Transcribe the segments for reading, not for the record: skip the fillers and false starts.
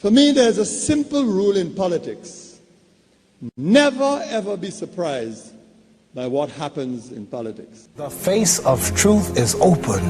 For me, there's a simple rule in politics. Never, ever be surprised by what happens in politics. The face of truth is open.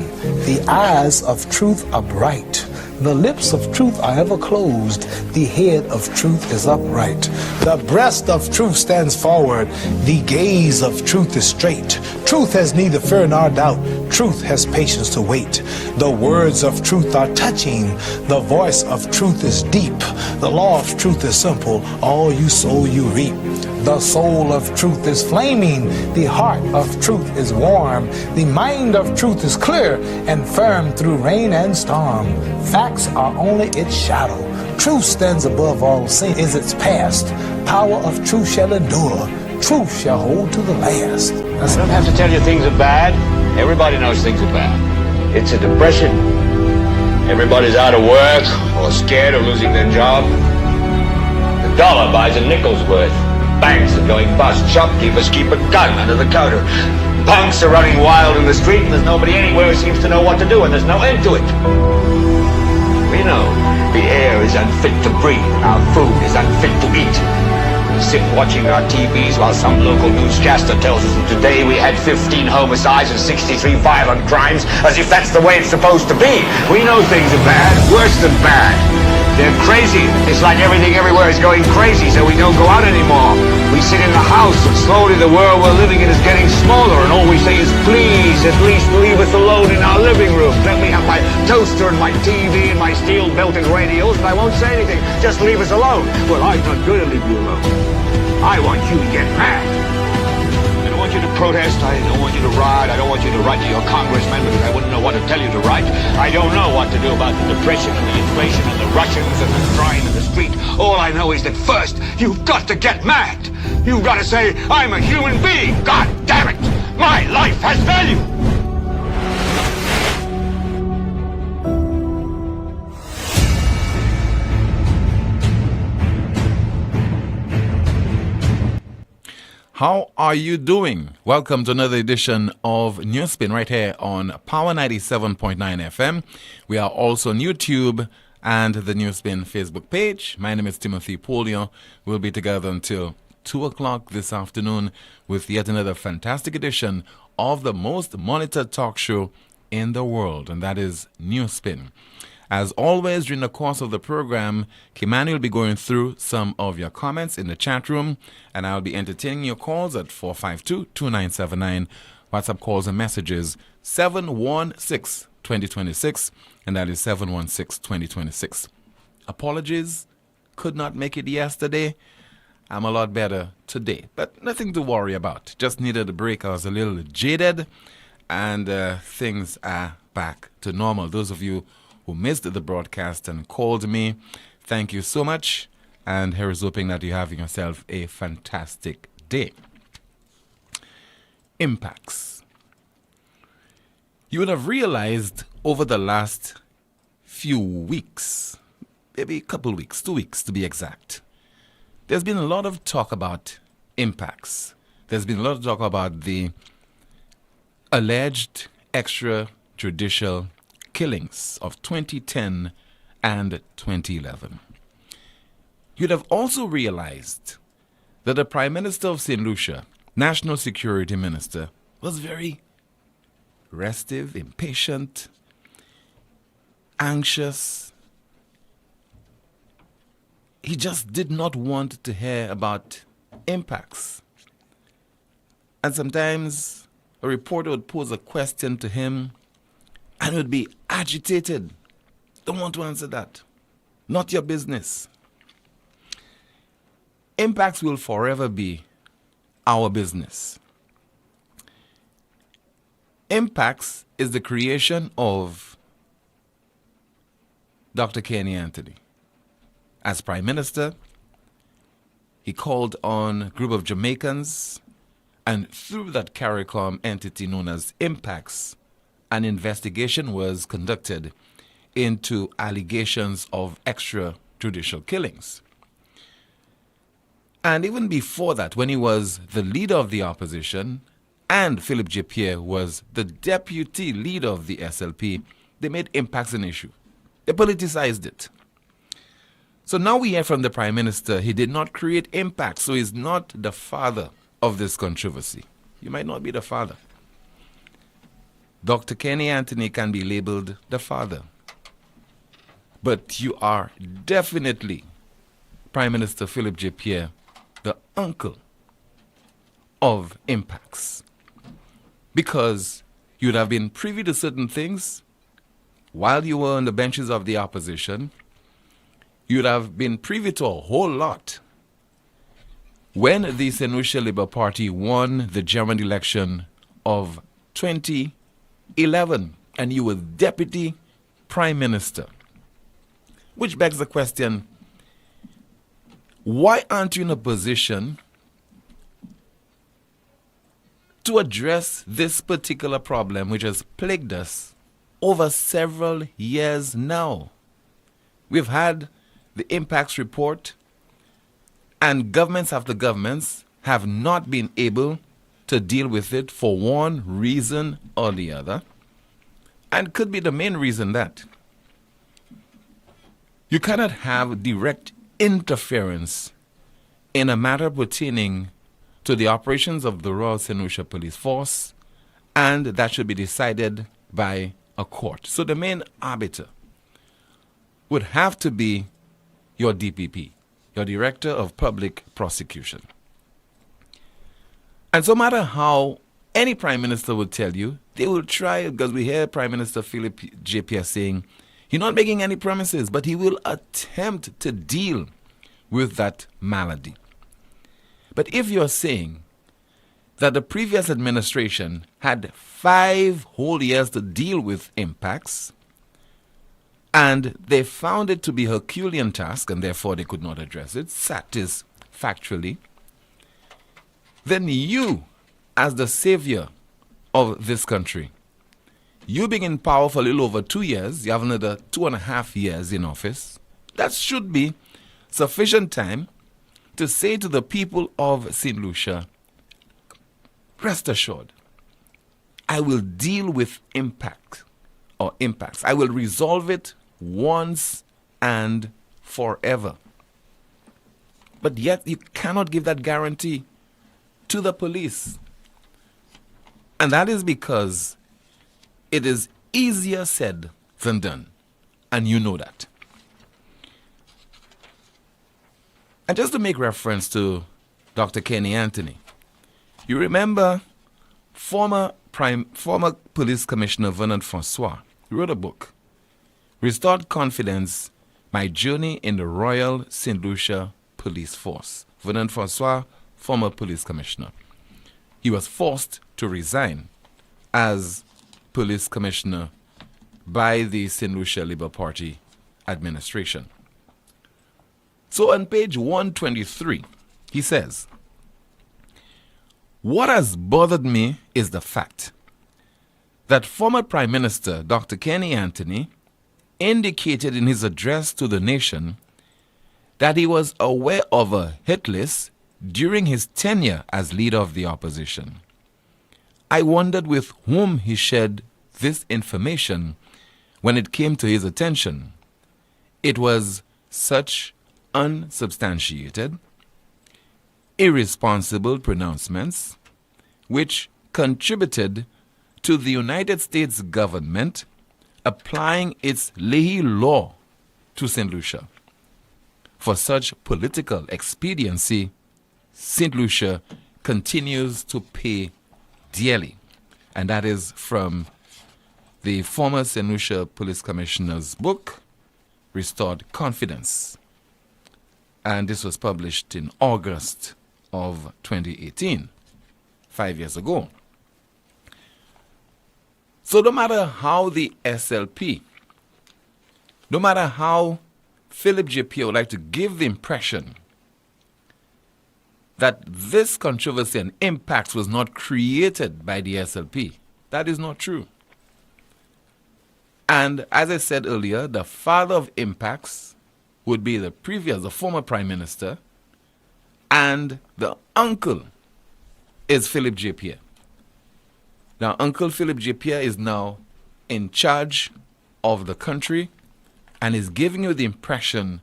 The eyes of truth are bright. The lips of truth are ever closed. The head of truth is upright. The breast of truth stands forward. The gaze of truth is straight. Truth has neither fear nor doubt. Truth has patience to wait. The words of truth are touching. The voice of truth is deep. The law of truth is simple. All you sow, you reap. The soul of truth is flaming. The heart of truth is warm. The mind of truth is clear and firm through rain and storm. Facts are only its shadow. Truth stands above all. Sin is its past. Power of truth shall endure. Truth shall hold to the last. I don't have to tell you things are bad. Everybody knows things are bad. It's a depression. Everybody's out of work or scared of losing their job. The dollar buys a nickel's worth. Banks are going bust. Shopkeepers keep a gun under the counter. Punks are running wild in the street, and there's nobody anywhere who seems to know what to do, and there's no end to it. We know the air is unfit to breathe, and our food is unfit to eat. We sit watching our TVs while some local newscaster tells us that today we had 15 homicides and 63 violent crimes, as if that's the way it's supposed to be. We know things are bad, worse than bad. They're crazy. It's like everything everywhere is going crazy, so we don't go out anymore. We sit in the house, and slowly the world we're living in is getting smaller, and all we say is, please, at least leave us alone in our living room. Let me have my toaster and my TV and my steel-belted radios, and I won't say anything. Just leave us alone. Well, I'm not going to leave you alone. I want you to get mad. I don't want you to protest. I don't want you to riot. I don't want you to write to your congressman because I wouldn't know what to tell you to write. I don't know what to do about the depression and the inflation and the Russians and the crime in the street. All I know is that first, you've got to get mad. You've got to say, I'm a human being. God damn it. My life has value. How are you doing? Welcome to another edition of NewsSpin right here on Power 97.9 FM. We are also on YouTube and the NewsSpin Facebook page. My name is Timothy Poleon. We'll be together until 2 o'clock this afternoon with yet another fantastic edition of the most monitored talk show in the world, and that is NewsSpin. As always, during the course of the program, Kimani will be going through some of your comments in the chat room, and I'll be entertaining your calls at 452-2979, WhatsApp calls and messages 716-2026, and that is 716-2026. Apologies, could not make it yesterday. I'm a lot better today, but nothing to worry about. Just needed a break. I was a little jaded, and things are back to normal. Those of you who missed the broadcast and called me, thank you so much, and here is hoping that you're having yourself a fantastic day. Impacts. You would have realized over the last few weeks, maybe a couple weeks, 2 weeks to be exact, there's been a lot of talk about impacts. There's been a lot of talk about the alleged extrajudicial killings of 2010 and 2011. You'd have also realized that the Prime Minister of St. Lucia, National Security Minister, was very restive, impatient, anxious. He just did not want to hear about impacts. And sometimes a reporter would pose a question to him and would be agitated. Don't want to answer that. Not your business. Impacts will forever be our business. Impacts is the creation of Dr. Kenny Anthony. As Prime Minister, he called on a group of Jamaicans, and through that CARICOM entity known as Impacts, an investigation was conducted into allegations of extrajudicial killings. And even before that, when he was the leader of the opposition and Philip J. Pierre was the deputy leader of the SLP, they made impacts an issue. They politicized it. So now we hear from the Prime Minister he did not create impact, so he's not the father of this controversy. You might not be the father. Dr. Kenny Anthony can be labeled the father. But you are definitely, Prime Minister Philip J. Pierre, the uncle of impacts. Because you'd have been privy to certain things while you were on the benches of the opposition. You'd have been privy to a whole lot when the St. Lucia Labour Party won the German election of 2011 and you were Deputy Prime Minister. Which begs the question, why aren't you in a position to address this particular problem which has plagued us over several years now? We've had the impacts report, and governments after governments have not been able to deal with it for one reason or the other, and could be the main reason that you cannot have direct interference in a matter pertaining to the operations of the Royal St. Lucia Police Force, and that should be decided by a court. So the main arbiter would have to be your DPP, your Director of Public Prosecution. And so no matter how any Prime Minister would tell you, they will try, because we hear Prime Minister Philip J. Pierre saying, he's not making any promises, but he will attempt to deal with that malady. But if you're saying that the previous administration had 5 whole years to deal with impacts, and they found it to be a Herculean task, and therefore they could not address it satisfactorily, then you, as the savior of this country, you being in power for a little over 2 years, you have another 2.5 years in office, that should be sufficient time to say to the people of St. Lucia, rest assured, I will deal with impacts. I will resolve it once and forever. But yet you cannot give that guarantee to the police. And that is because it is easier said than done. And you know that. And just to make reference to Dr. Kenny Anthony, you remember former Police Commissioner Vernon Francois wrote a book, Restored Confidence, My Journey in the Royal St. Lucia Police Force. Vernon Francois, former police commissioner. He was forced to resign as police commissioner by the St. Lucia Labour Party administration. So on page 123, he says, what has bothered me is the fact that former Prime Minister Dr. Kenny Anthony indicated in his address to the nation that he was aware of a hit list during his tenure as leader of the opposition. I wondered with whom he shared this information when it came to his attention. It was such unsubstantiated, irresponsible pronouncements which contributed to the United States government applying its Leahy law to St. Lucia. For such political expediency, St. Lucia continues to pay dearly. And that is from the former St. Lucia Police Commissioner's book, Restored Confidence. And this was published in August of 2018, 5 years ago. So no matter how the SLP, no matter how Philip J. Pierre would like to give the impression that this controversy and impacts was not created by the SLP, that is not true. And as I said earlier, the father of impacts would be the former Prime Minister, and the uncle is Philip J. Pierre. Now, Uncle Philip J. Pierre is now in charge of the country and is giving you the impression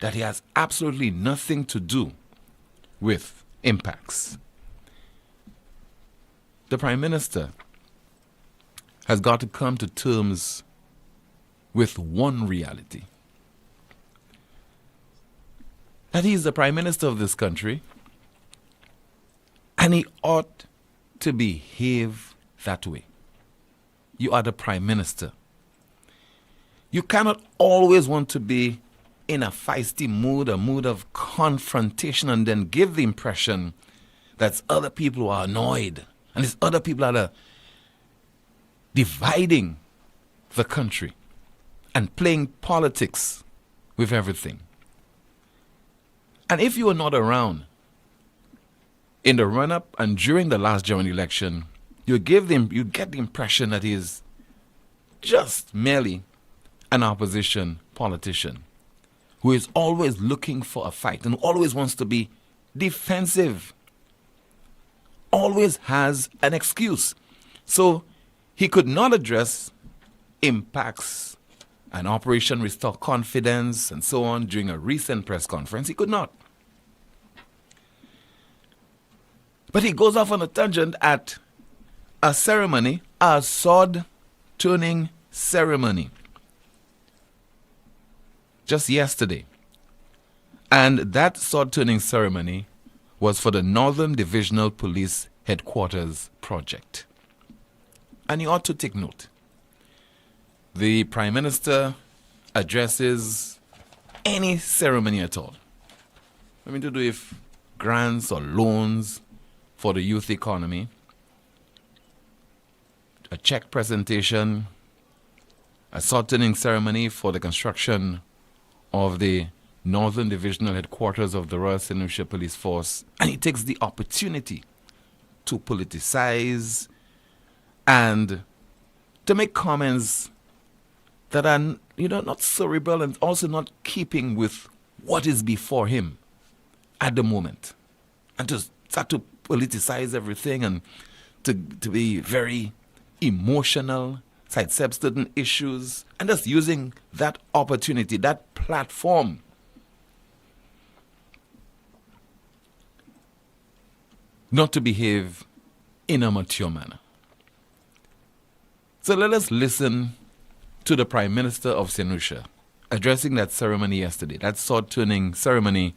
that he has absolutely nothing to do with impacts. The Prime Minister has got to come to terms with one reality. That he is the Prime Minister of this country, and he ought to behave that way. You are the Prime Minister. You cannot always want to be in a feisty mood, a mood of confrontation, and then give the impression that other people are annoyed and these other people are dividing the country and playing politics with everything. And if you were not around in the run-up and during the last general election, you get the impression that he is just merely an opposition politician who is always looking for a fight and always wants to be defensive, always has an excuse. So he could not address impacts and Operation Restore Confidence and so on during a recent press conference. He could not. But he goes off on a tangent at a ceremony, a sword-turning ceremony, just yesterday. And that sword-turning ceremony was for the Northern Divisional Police Headquarters project. And you ought to take note. The Prime Minister addresses any ceremony at all. I mean, to do with grants or loans for the youth economy, a check presentation, a sword-turning ceremony for the construction of the Northern Divisional Headquarters of the Royal St. Lucia Police Force, and he takes the opportunity to politicize and to make comments that are, not cerebral and also not keeping with what is before him at the moment, and to start to politicize everything and to be very emotional, sidestep certain issues, and just using that opportunity, that platform not to behave in a mature manner. So let us listen to the Prime Minister of St. Lucia addressing that ceremony yesterday, that sword-turning ceremony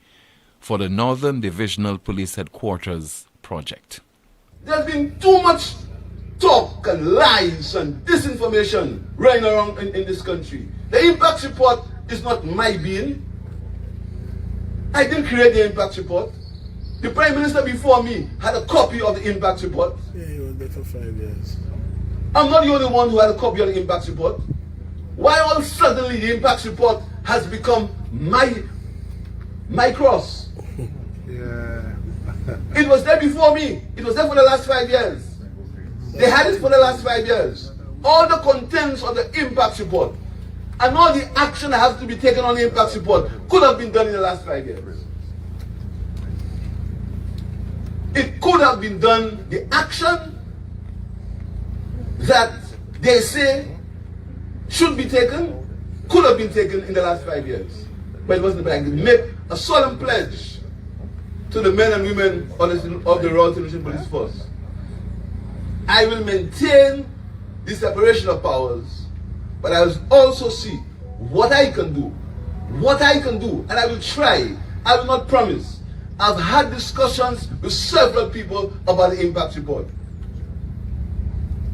for the Northern Divisional Police Headquarters project. There's been too much talk and lies and disinformation running around in this country. The impact report is not my being. I didn't create the impact report. The Prime Minister before me had a copy of the impact report. Yeah, he was there for 5 years. I'm not the only one who had a copy of the impact report. Why all suddenly the impact report has become my cross? Yeah. It was there before me. It was there for the last 5 years. They had it for the last 5 years. All the contents of the impact report and all the action that has to be taken on the impact report could have been done in the last 5 years. It could have been done, the action that they say should be taken could have been taken in the last 5 years. But it wasn't. But I can make a solemn pledge to the men and women of the Royal St. Lucia Police Force. I will maintain the separation of powers, but I will also see what I can do. And I will try. I will not promise. I've had discussions with several people about the impact report.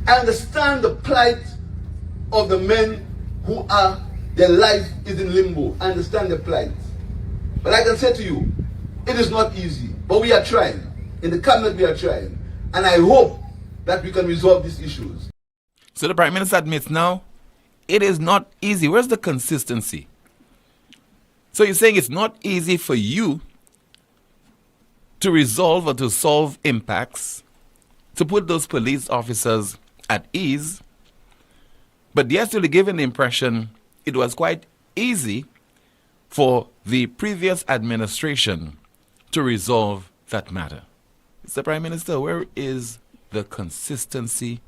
I understand the plight of the men who their life is in limbo. I understand the plight. But I can say to you, it is not easy. But we are trying. In the cabinet we are trying. And I hope that we can resolve these issues. So the Prime Minister admits now, it is not easy. Where's the consistency? So you're saying it's not easy for you to resolve or to solve impacts, to put those police officers at ease, but they're still given the impression it was quite easy for the previous administration to resolve that matter. Mr. Prime Minister, where is the consistency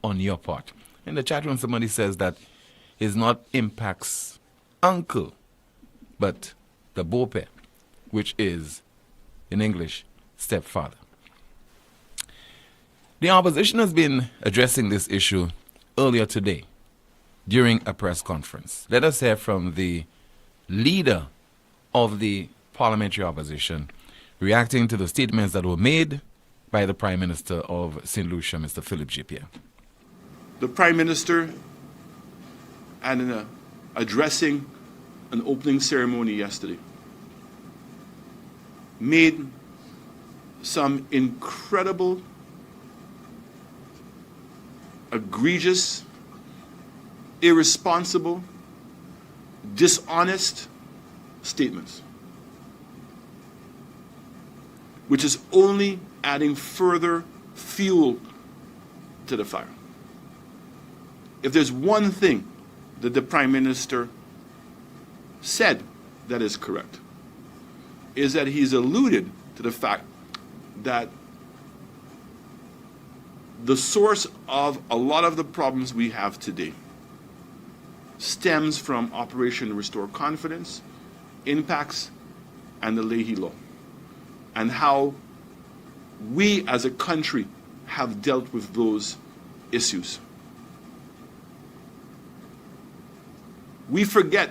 on your part? In the chat room, somebody says that he's not impact's uncle, but the Bope, which is, in English, stepfather. The opposition has been addressing this issue earlier today during a press conference. Let us hear from the leader of the parliamentary opposition reacting to the statements that were made by the Prime Minister of St. Lucia, Mr. Philip J. Pierre. The Prime Minister, and in addressing an opening ceremony yesterday, made some incredible, egregious, irresponsible, dishonest statements, which is only adding further fuel to the fire. If there's one thing that the Prime Minister said that is correct, is that he's alluded to the fact that the source of a lot of the problems we have today stems from Operation Restore Confidence, impacts, and the Leahy Law, and how we as a country have dealt with those issues. We forget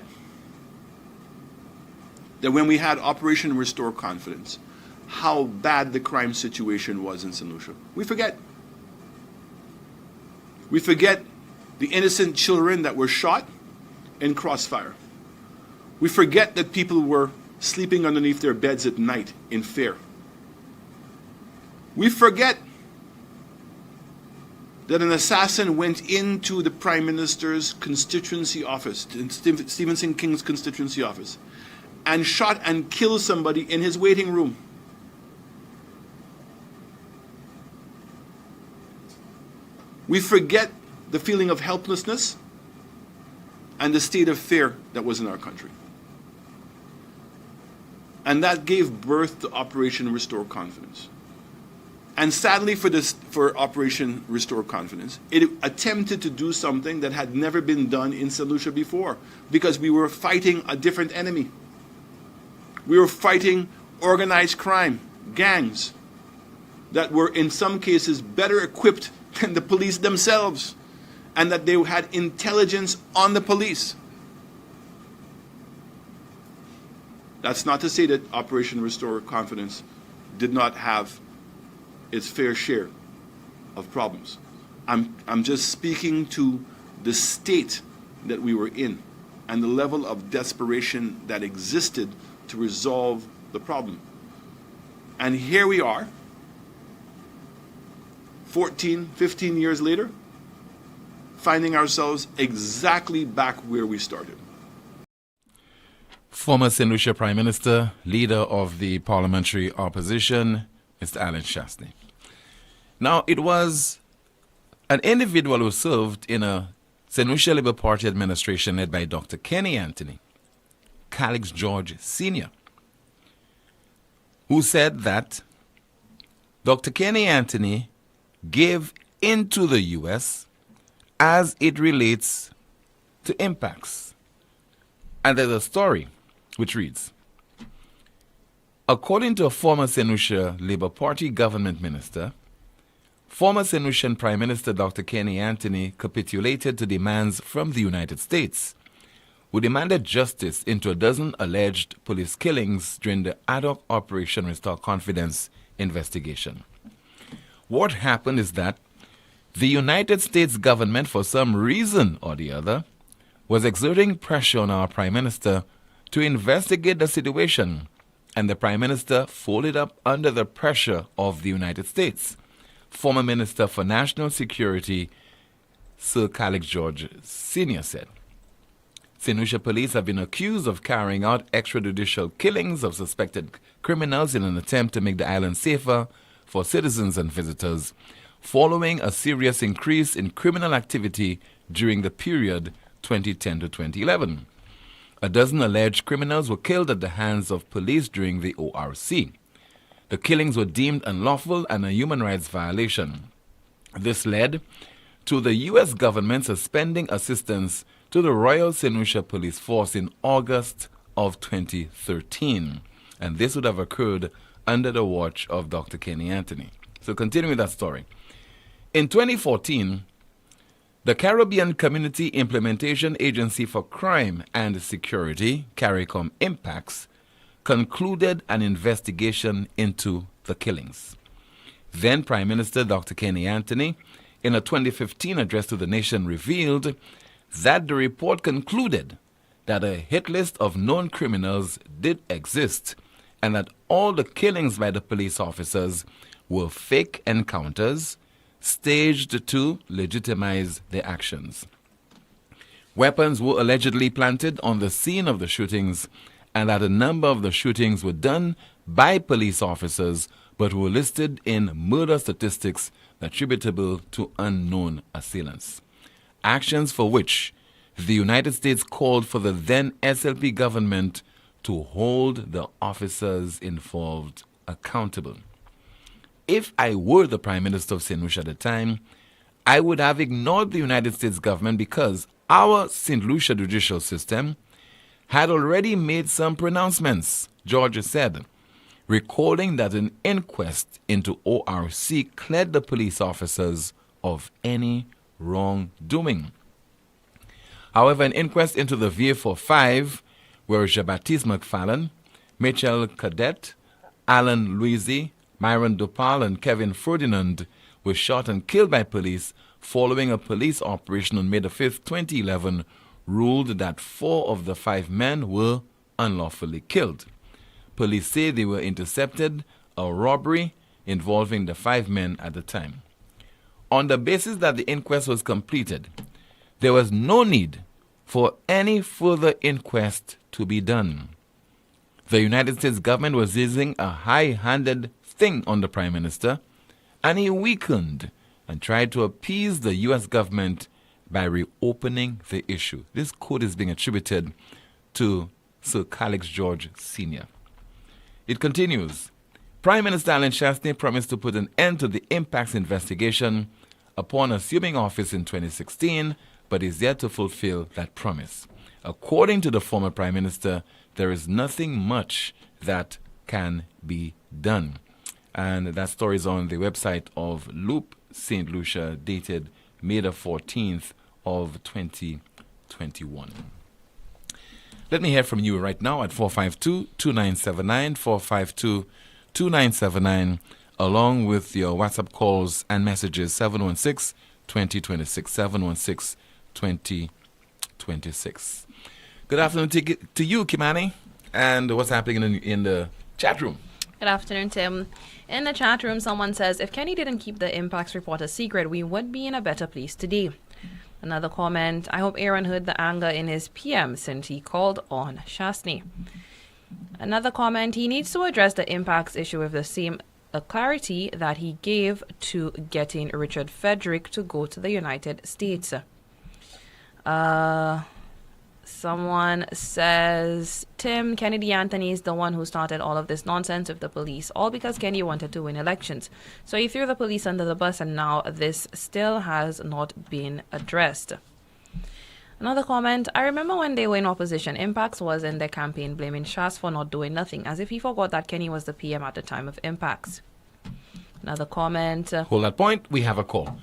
that when we had Operation Restore Confidence, how bad the crime situation was in St. Lucia. We forget. We forget the innocent children that were shot in Crossfire. We forget that people were sleeping underneath their beds at night in fear. We forget that an assassin went into the Prime Minister's constituency office, Stephenson King's constituency office, and shot and killed somebody in his waiting room. We forget the feeling of helplessness and the state of fear that was in our country. And that gave birth to Operation Restore Confidence. And sadly for Operation Restore Confidence, it attempted to do something that had never been done in St. Lucia before, because we were fighting a different enemy. We were fighting organized crime, gangs, that were in some cases better equipped than the police themselves, and that they had intelligence on the police. That's not to say that Operation Restore Confidence did not have its fair share of problems. I'm just speaking to the state that we were in and the level of desperation that existed to resolve the problem. And here we are, 14, 15 years later, finding ourselves exactly back where we started. Former St. Lucia Prime Minister, leader of the parliamentary opposition, Mr. Alan Shastney. Now, it was an individual who served in a St. Lucia Labour Party administration led by Dr. Kenny Anthony, Calix George Sr., who said that Dr. Kenny Anthony gave into the U.S. as it relates to impacts. And there's a story which reads, according to a former St. Lucia Labour Party government minister, former St. Lucian Prime Minister Dr. Kenny Anthony capitulated to demands from the United States, who demanded justice into a dozen alleged police killings during the ad hoc Operation Restore Confidence investigation. What happened is that the United States government, for some reason or the other, was exerting pressure on our Prime Minister to investigate the situation, and the Prime Minister folded up under the pressure of the United States. Former Minister for National Security, Sir Calix George Sr. said. St. Lucia police have been accused of carrying out extrajudicial killings of suspected criminals in an attempt to make the island safer for citizens and visitors, following a serious increase in criminal activity during the period 2010 to 2011. A dozen alleged criminals were killed at the hands of police during the ORC. The killings were deemed unlawful and a human rights violation. This led to the U.S. government suspending assistance to the Royal St. Lucia Police Force in August of 2013. And this would have occurred under the watch of Dr. Kenny Anthony. So continuing with that story. In 2014, the Caribbean Community Implementation Agency for Crime and Security, CARICOM Impacts, concluded an investigation into the killings. Then Prime Minister Dr. Kenny Anthony, in a 2015 address to the nation, revealed that the report concluded that a hit list of known criminals did exist and that all the killings by the police officers were fake encounters staged to legitimize their actions. Weapons were allegedly planted on the scene of the shootings, and that a number of the shootings were done by police officers but were listed in murder statistics attributable to unknown assailants. Actions for which the United States called for the then SLP government to hold the officers involved accountable. If I were the Prime Minister of St. Lucia at the time, I would have ignored the United States government because our St. Lucia judicial system had already made some pronouncements, George said, recalling that an inquest into ORC cleared the police officers of any wrongdoing. However, an inquest into the VA45, where Jean-Baptiste McFarlane, Mitchell Cadet, Alan Louisi, Myron Dupal, and Kevin Ferdinand were shot and killed by police following a police operation on May 5, 2011, ruled that 4 of the 5 men were unlawfully killed. Police say they were intercepted a robbery involving the 5 men at the time. On the basis that the inquest was completed, there was no need for any further inquest to be done. The United States government was using a high-handed thing on the Prime Minister, and he weakened and tried to appease the U.S. government by reopening the issue. This quote is being attributed to Sir Calix George Sr. It continues, Prime Minister Alan Chastney promised to put an end to the impacts investigation upon assuming office in 2016, but is yet to fulfill that promise. According to the former Prime Minister, there is nothing much that can be done. And that story is on the website of Loop St. Lucia, dated May the 14th of 2021. Let me hear from you right now at 452-2979, 452-2979, along with your WhatsApp calls and messages, 716-2026, 716-2026. Good afternoon to you, Kimani, and what's happening in the chat room? Good afternoon, Tim. In the chat room, someone says, if Kenny didn't keep the impacts report a secret, we would be in a better place today. Another comment, I hope Aaron heard the anger in his PM since he called on Chastney. Another comment, he needs to address the impacts issue with the same clarity that he gave to getting Richard Frederick to go to the United States. Someone says, Tim, Kennedy Anthony is the one who started all of this nonsense with the police, all because Kenny wanted to win elections. So he threw the police under the bus, and now this still has not been addressed. Another comment, I remember when they were in opposition, Impacts was in their campaign blaming Shas for not doing nothing, as if he forgot that Kenny was the PM at the time of Impacts. Another comment. Hold that point, we have a call.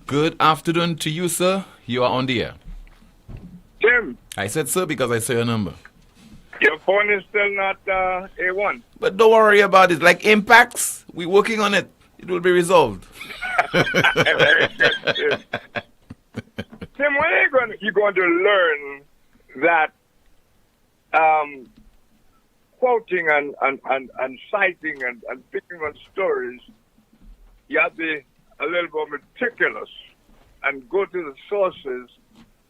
Good afternoon to you, sir. You are on the air. Tim, I said sir because I saw your number. your phone is still not A1. But don't worry about it. Like Impacts, we're working on it. It will be resolved. Very good, Tim. Tim, when are you going to learn that quoting and citing and picking on stories, you have to be a little more meticulous and go to the sources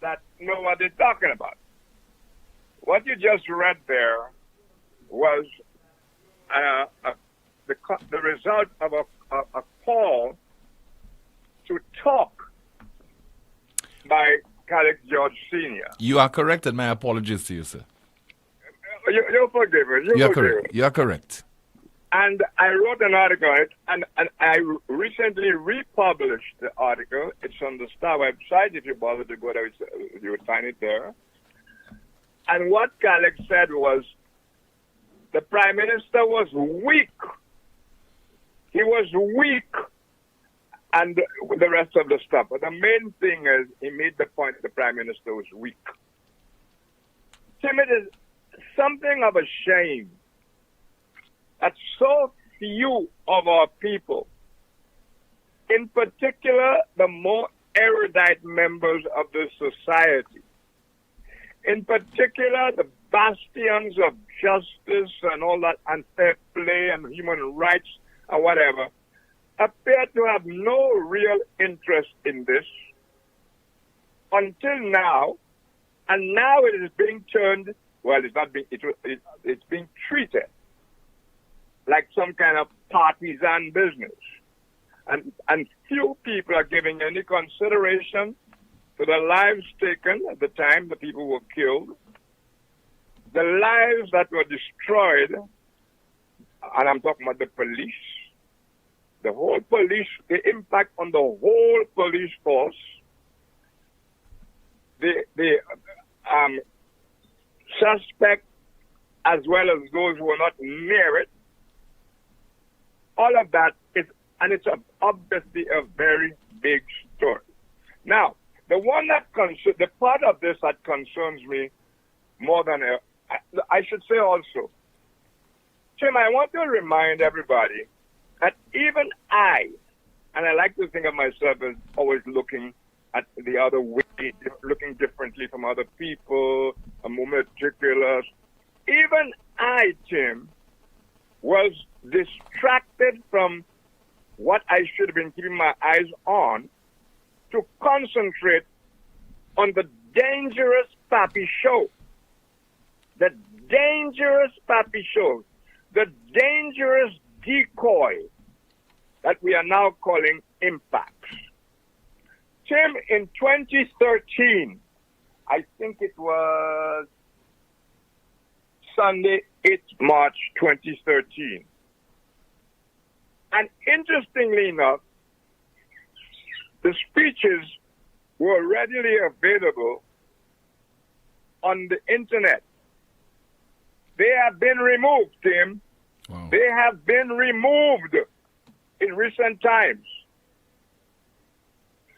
that know what they're talking about. What you just read there was the result of a call to talk by Calix George Sr. You are correct, and my apologies to you, sir. You're forgiven. You are correct. You are correct. And I wrote an article on it, and I recently republished the article. It's on the Star website. If you bother to go there, you would find it there. And what Khaled said was the Prime Minister was weak. He was weak, and the rest of the stuff. But the main thing is he made the point that the Prime Minister was weak. Tim, it is something of a shame that so few of our people, in particular the more erudite members of the society, in particular the bastions of justice and all that, and fair play and human rights and whatever, appear to have no real interest in this until now. And now it is being turned, well, it's not being, it's being treated like some kind of partisan business. And few people are giving any consideration to the lives taken at the time the people were killed, the lives that were destroyed, and I'm talking about the police, the whole police, the impact on the whole police force, the suspect as well as those who are not near it. All of that is, and it's obviously a very big story. Now, the part of this that concerns me more than I should say also, Tim, I want to remind everybody that even I, and I like to think of myself as always looking at the other way, looking differently from other people, more meticulous. Even I, Tim, was distracted from what I should have been keeping my eyes on to concentrate on the dangerous Pappy show. The dangerous Pappy show. The dangerous decoy that we are now calling impacts. Tim, in 2013, I think it was Sunday, 8th March 2013. And interestingly enough, the speeches were readily available on the internet. They have been removed, Tim. Wow. They have been removed in recent times.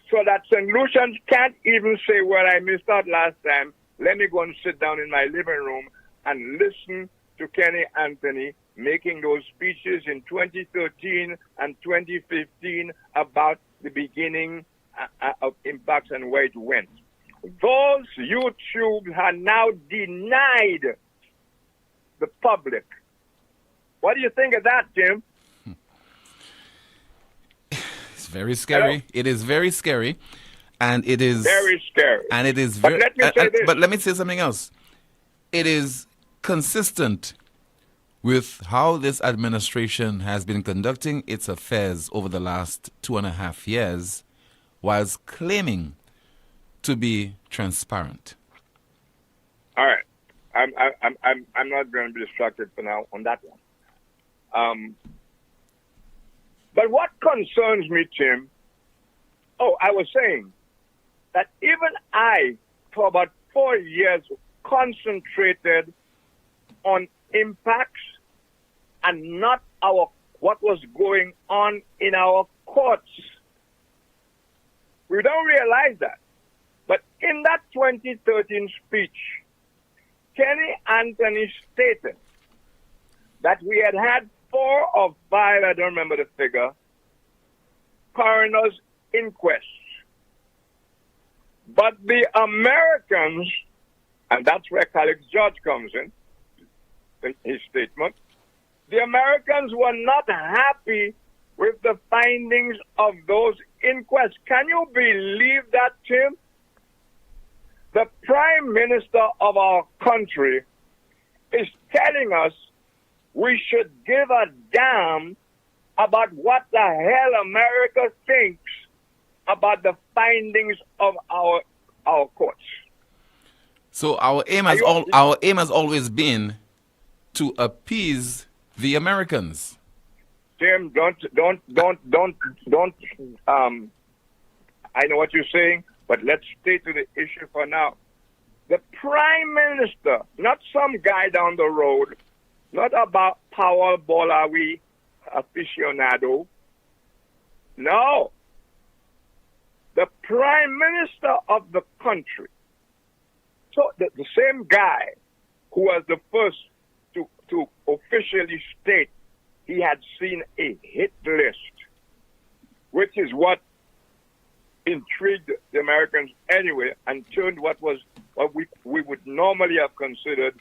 So that St. Lucians can't even say, well, I missed out last time. Let me go and sit down in my living room and listen to Kenny Anthony making those speeches in 2013 and 2015 about the beginning of impacts and where it went. Those YouTubes are now denied the public. What do you think of that, Tim? It's very scary. Hello? It is very scary. And it is very scary. And it is But very let me say this. But let me say something else. It is consistent with how this administration has been conducting its affairs over the last 2.5 years, whilst claiming to be transparent. All right, I'm not going to be distracted for now on that one. But what concerns me, Tim? Oh, I was saying that even I, for about 4 years, concentrated on impacts and not what was going on in our courts. We don't realize that. But in that 2013 speech, Kenny Anthony stated that we had 4 or 5, I don't remember the figure, coroner's inquests. But the Americans, and that's where Khaled George comes in his statement, the Americans were not happy with the findings of those inquests. Can you believe that, Tim? The Prime Minister of our country is telling us we should give a damn about what the hell America thinks about the findings of our courts. So our aim has always been to appease the Americans. Tim, don't. I know what you're saying, but let's stay to the issue for now. the Prime Minister, not some guy down the road, not about Powerball aficionado. No. The Prime Minister of the country. So the same guy who was the first to officially state he had seen a hit list, which is what intrigued the Americans anyway, and turned what we would normally have considered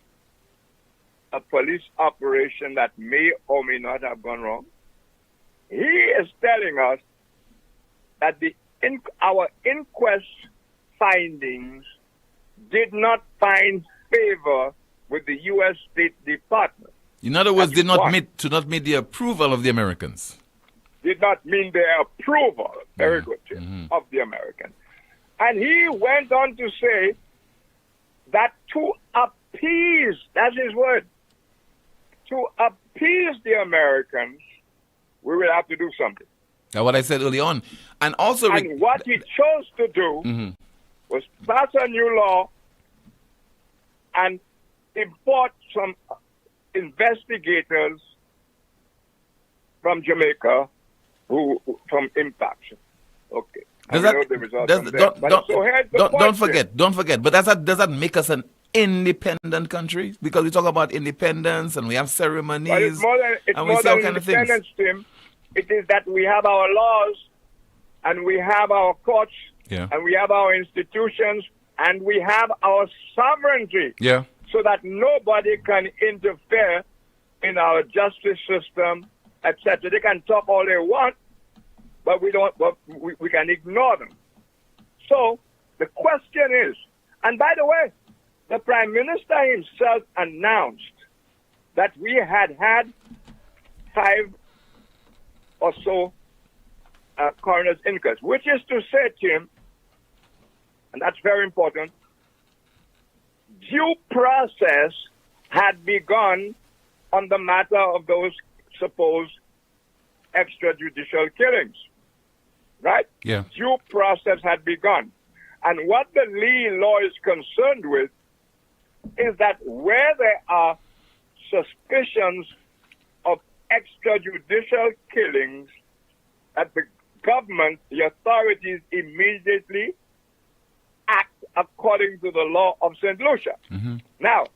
a police operation that may or may not have gone wrong. He is telling us that our inquest findings did not find favor with the U.S. State Department. In other words, did not meet the approval of the Americans. Did not mean their approval, very good, Jim, of the Americans. And he went on to say that to appease, that's his word, to appease the Americans, we will have to do something. That's what I said early on. And also, what he chose to do was pass a new law and import some investigators from Jamaica from Impact. Okay. Don't forget. But does that make us an independent country? Because we talk about independence and we have ceremonies. But it's more than independence, Tim. It is that we have our laws and we have our courts and we have our institutions and we have our sovereignty. Yeah. So that nobody can interfere in our justice system, etc. They can talk all they want, but we can ignore them. So the question is, and by the way, the Prime Minister himself announced that we had 5 or so coroner's inquests, which is to say, Tim, and that's very important, due process had begun on the matter of those supposed extrajudicial killings, right? Yeah. Due process had begun. And what the Lee law is concerned with is that where there are suspicions of extrajudicial killings, that the government, the authorities immediately act according to the law of St. Lucia. Now,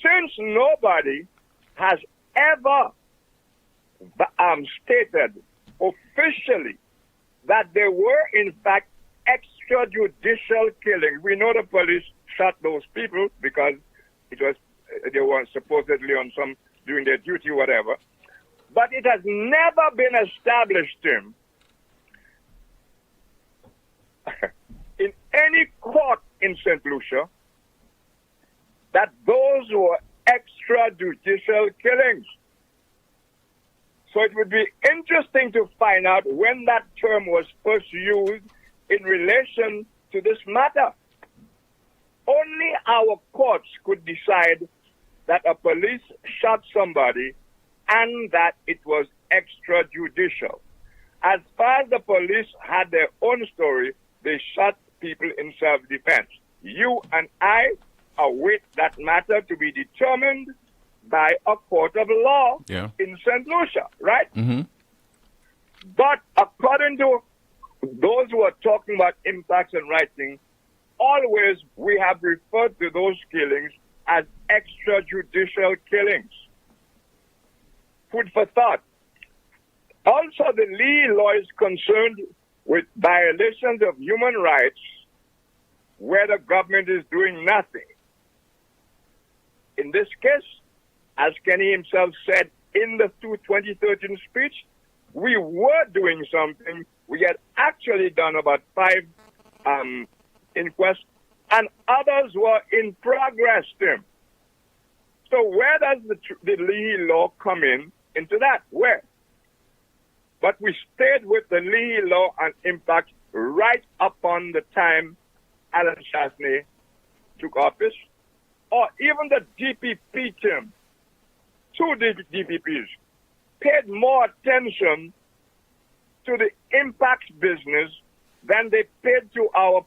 since nobody has ever stated officially that there were, in fact, extrajudicial killings, we know the police shot those people because they were supposedly on doing their duty, whatever. But it has never been established, Tim, in any court in St. Lucia that those were extrajudicial killings. So it would be interesting to find out when that term was first used in relation to this matter. Only our courts could decide that a police shot somebody and that it was extrajudicial. As far as the police had their own story, they shot people in self-defense. You and I await that matter to be determined by a court of law in St. Lucia, right? But according to those who are talking about impacts and writing, always we have referred to those killings as extrajudicial killings. Food for thought. Also, the Lee law is concerned with violations of human rights where the government is doing nothing. In this case, as Kenny himself said in the 2013 speech, we were doing something. We had actually done about 5 inquests, and others were in progress, Tim. So where does the Lee law come into that? Where? But we stayed with the Lee law and impact right upon the time Alan Chasney took office, or even the DPP, Tim. 2 DPPs paid more attention to the impacts business than they paid to our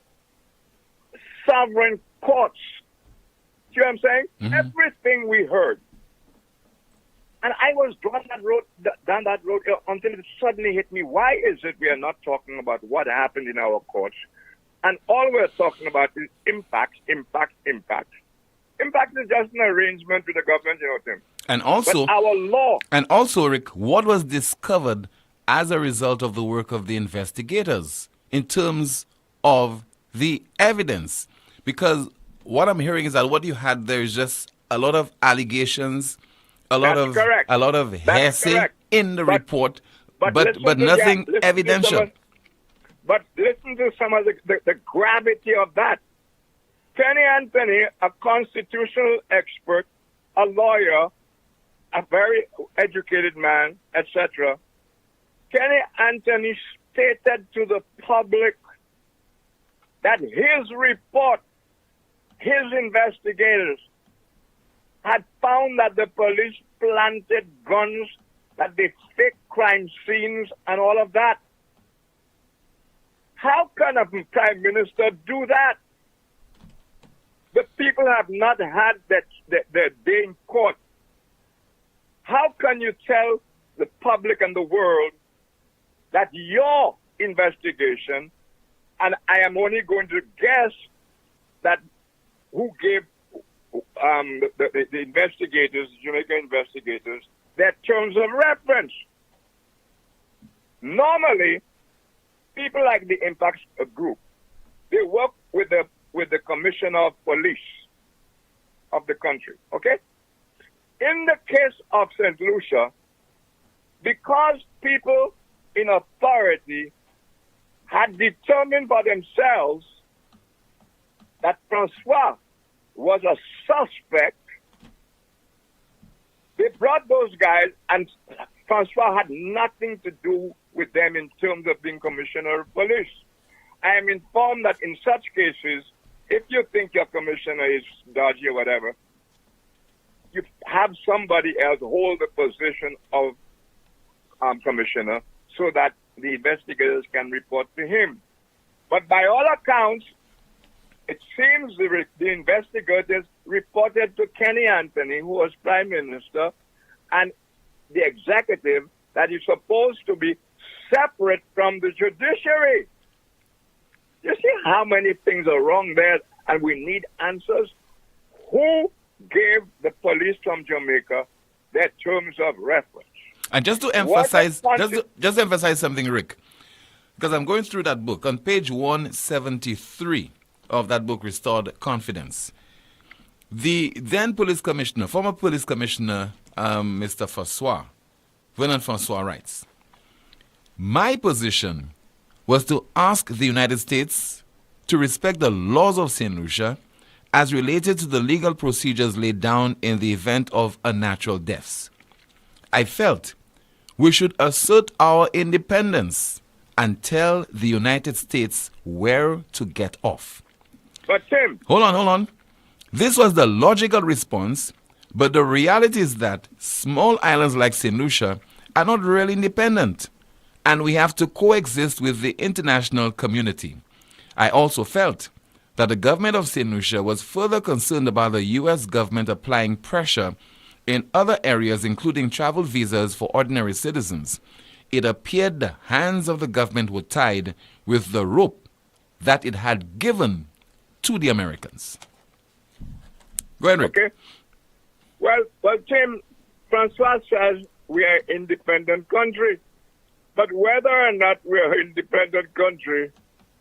sovereign courts. See what I'm saying? Mm-hmm. Everything we heard. And I was down that road until it suddenly hit me. Why is it we are not talking about what happened in our courts? And all we're talking about is impact. Impact is just an arrangement with the government, Tim. And also, but our law. And also, Rick, what was discovered as a result of the work of the investigators in terms of the evidence? Because what I'm hearing is that what you had there is just a lot of allegations, a lot of hearsay in the report, but nothing evidential. But listen to some of the gravity of that. Kenny Anthony, a constitutional expert, a lawyer, a very educated man, etc. Kenny Anthony stated to the public that his report, his investigators, had found that the police planted guns, that they faked crime scenes and all of that. How can a prime minister do that? The people have not had their day in court. How can you tell the public and the world that your investigation, and I am only going to guess that who gave the investigators, Jamaica investigators, their terms of reference? Normally, people like the Impact Group, they work with the Commissioner of Police of the country, okay? In the case of St. Lucia, because people in authority had determined for themselves that Francois was a suspect, they brought those guys, and Francois had nothing to do with them in terms of being Commissioner of Police. I am informed that in such cases, if you think your commissioner is dodgy or whatever, you have somebody else hold the position of commissioner so that the investigators can report to him. But by all accounts, it seems the investigators reported to Kenny Anthony, who was Prime Minister, and the executive, that is supposed to be separate from the judiciary. You see how many things are wrong there, and we need answers? Who gave the police from Jamaica their terms of reference? And just to emphasize, just to emphasize something, Rick, because I'm going through that book on page 173 of that book, Restored Confidence. The then police commissioner, former police commissioner, Mr. Vernon Francois writes, "My position was to ask the United States to respect the laws of St. Lucia as related to the legal procedures laid down in the event of unnatural deaths. I felt we should assert our independence and tell the United States where to get off." But Tim... Hold on. This was the logical response, but the reality is that small islands like St. Lucia are not really independent, and we have to coexist with the international community. I also felt that the government of St. Lucia was further concerned about the U.S. government applying pressure in other areas, including travel visas for ordinary citizens. It appeared the hands of the government were tied with the rope that it had given to the Americans. Go ahead, Rick. Okay. Well, Tim, Francois says we are an independent country. But whether or not we are an independent country,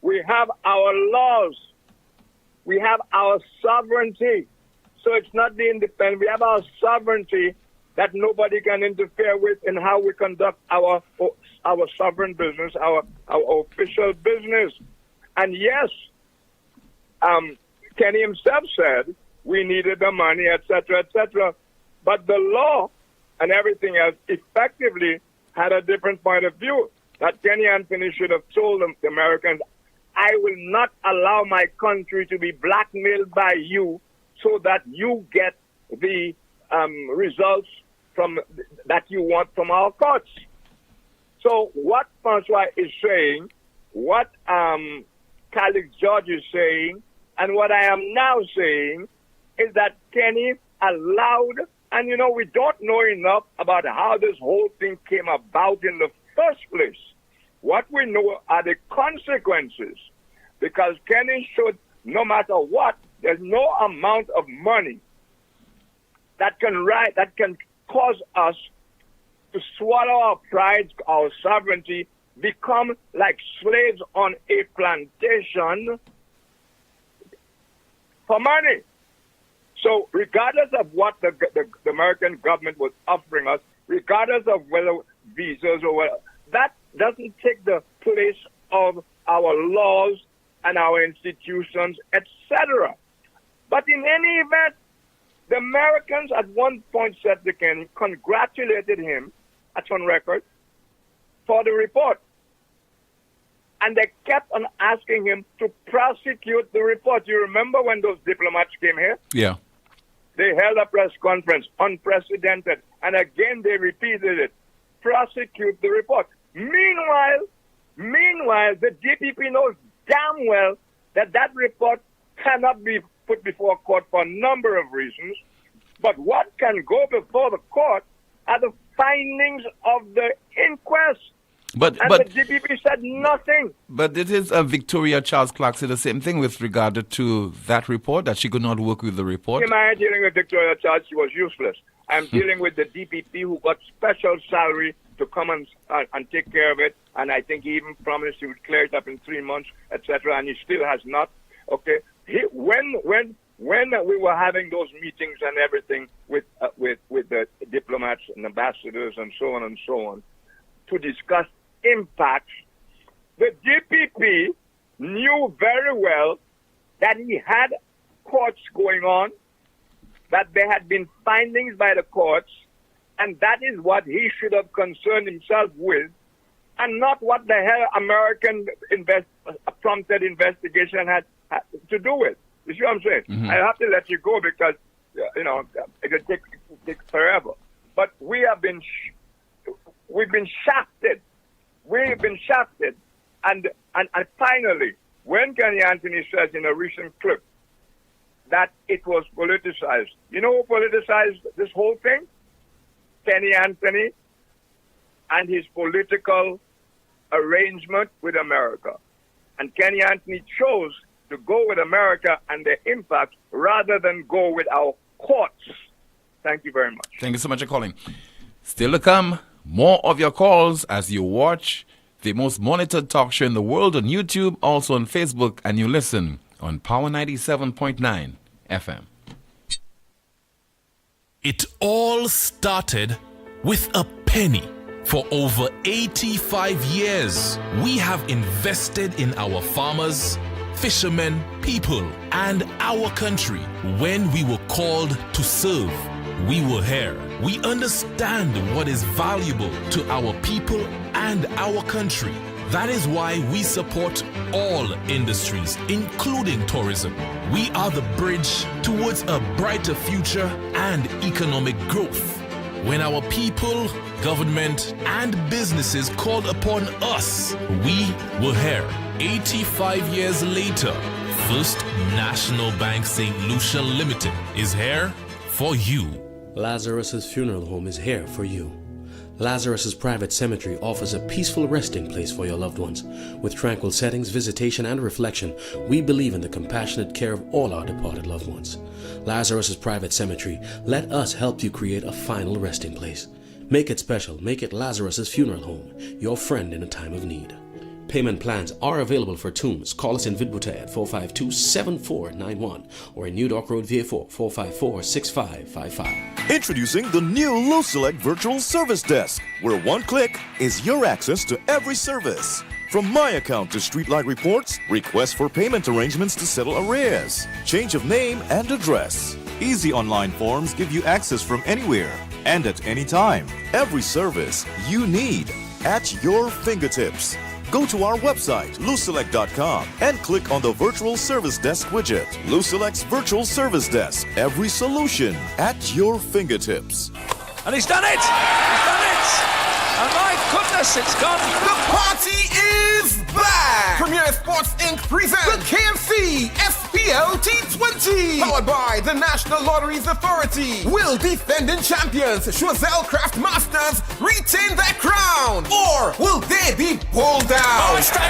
we have our laws. We have our sovereignty. So it's not the independent. We have our sovereignty that nobody can interfere with in how we conduct our sovereign business, our official business. And yes, Kenny himself said we needed the money, etc., etc. But the law and everything else effectively had a different point of view. That Kenny Anthony should have told the Americans, I will not allow my country to be blackmailed by you so that you get the results from that you want from our courts. So what Francois is saying, what Khalid George is saying, And what I am now saying is that Kenny allowed, and we don't know enough about how this whole thing came about in the first place. What we know are the consequences, because Kenny showed no matter what, there's no amount of money that can cause us to swallow our pride, our sovereignty, become like slaves on a plantation for money. So regardless of what the American government was offering us, regardless of whether visas or whatever, that doesn't take the place of our laws and our institutions, etc. But in any event, the Americans at one point said they congratulated him, that's on record, for the report. And they kept on asking him to prosecute the report. You remember when those diplomats came here? Yeah. They held a press conference, unprecedented, and again they repeated it. Prosecute the report. Meanwhile, the DPP knows damn well that report cannot be put before court for a number of reasons. But what can go before the court are the findings of the inquest. But the DPP said nothing. But it is Victoria Charles Clark said the same thing with regard to that report, that she could not work with the report. Am I dealing with Victoria Charles? She was useless. I'm dealing with the DPP who got special salary to come and take care of it. And I think he even promised he would clear it up in 3 months, etc. And he still has not. Okay. When we were having those meetings and everything with the diplomats and ambassadors and so on to discuss impacts, the DPP knew very well that he had courts going on, that there had been findings by the courts, and that is what he should have concerned himself with, and not what the hell American prompted investigation had to do with. You see what I'm saying? Mm-hmm. I have to let you go because, it could take forever. But we've been shafted. We've been shafted. And finally, when Kenny Anthony says in a recent clip that it was politicized, you know who politicized this whole thing? Kenny Anthony and his political arrangement with America. And Kenny Anthony chose to go with America and their impact rather than go with our courts. Thank you very much. Thank you so much for calling. Still to come, more of your calls as you watch the most monitored talk show in the world on YouTube, also on Facebook, and you listen on Power 97.9 FM. It all started with a penny. For over 85 years, we have invested in our farmers, fishermen, people, and our country. When we were called to serve, we were here. We understand what is valuable to our people and our country. That is why we support all industries, including tourism. We are the bridge towards a brighter future and economic growth. When our people, government, and businesses called upon us, we were here. 85 years later, First National Bank St. Lucia Limited is here for you. Lazarus's Funeral Home is here for you. Lazarus's Private Cemetery offers a peaceful resting place for your loved ones. With tranquil settings, visitation, and reflection, we believe in the compassionate care of all our departed loved ones. Lazarus's Private Cemetery, let us help you create a final resting place. Make it special. Make it Lazarus's Funeral Home, your friend in a time of need. Payment plans are available for tombs. Call us in Vidbuta at 452-7491 or in New Dock Road, VA4, 454-6555. Introducing the new LuSelect Virtual Service Desk, where one click is your access to every service. From My Account to Streetlight reports, requests for payment arrangements to settle arrears, change of name and address. Easy online forms give you access from anywhere and at any time. Every service you need at your fingertips. Go to our website, luselect.com, and click on the Virtual Service Desk widget. LuSelect's Virtual Service Desk. Every solution at your fingertips. And he's done it! He's done it! And my goodness, it's gone. The party is back! Premier Sports Inc. presents the KFC SPS SPL T20. Powered by the National Lotteries Authority. Will defending champions Choiseul Craft Masters retain their crown? Or will they be pulled down? Perfection.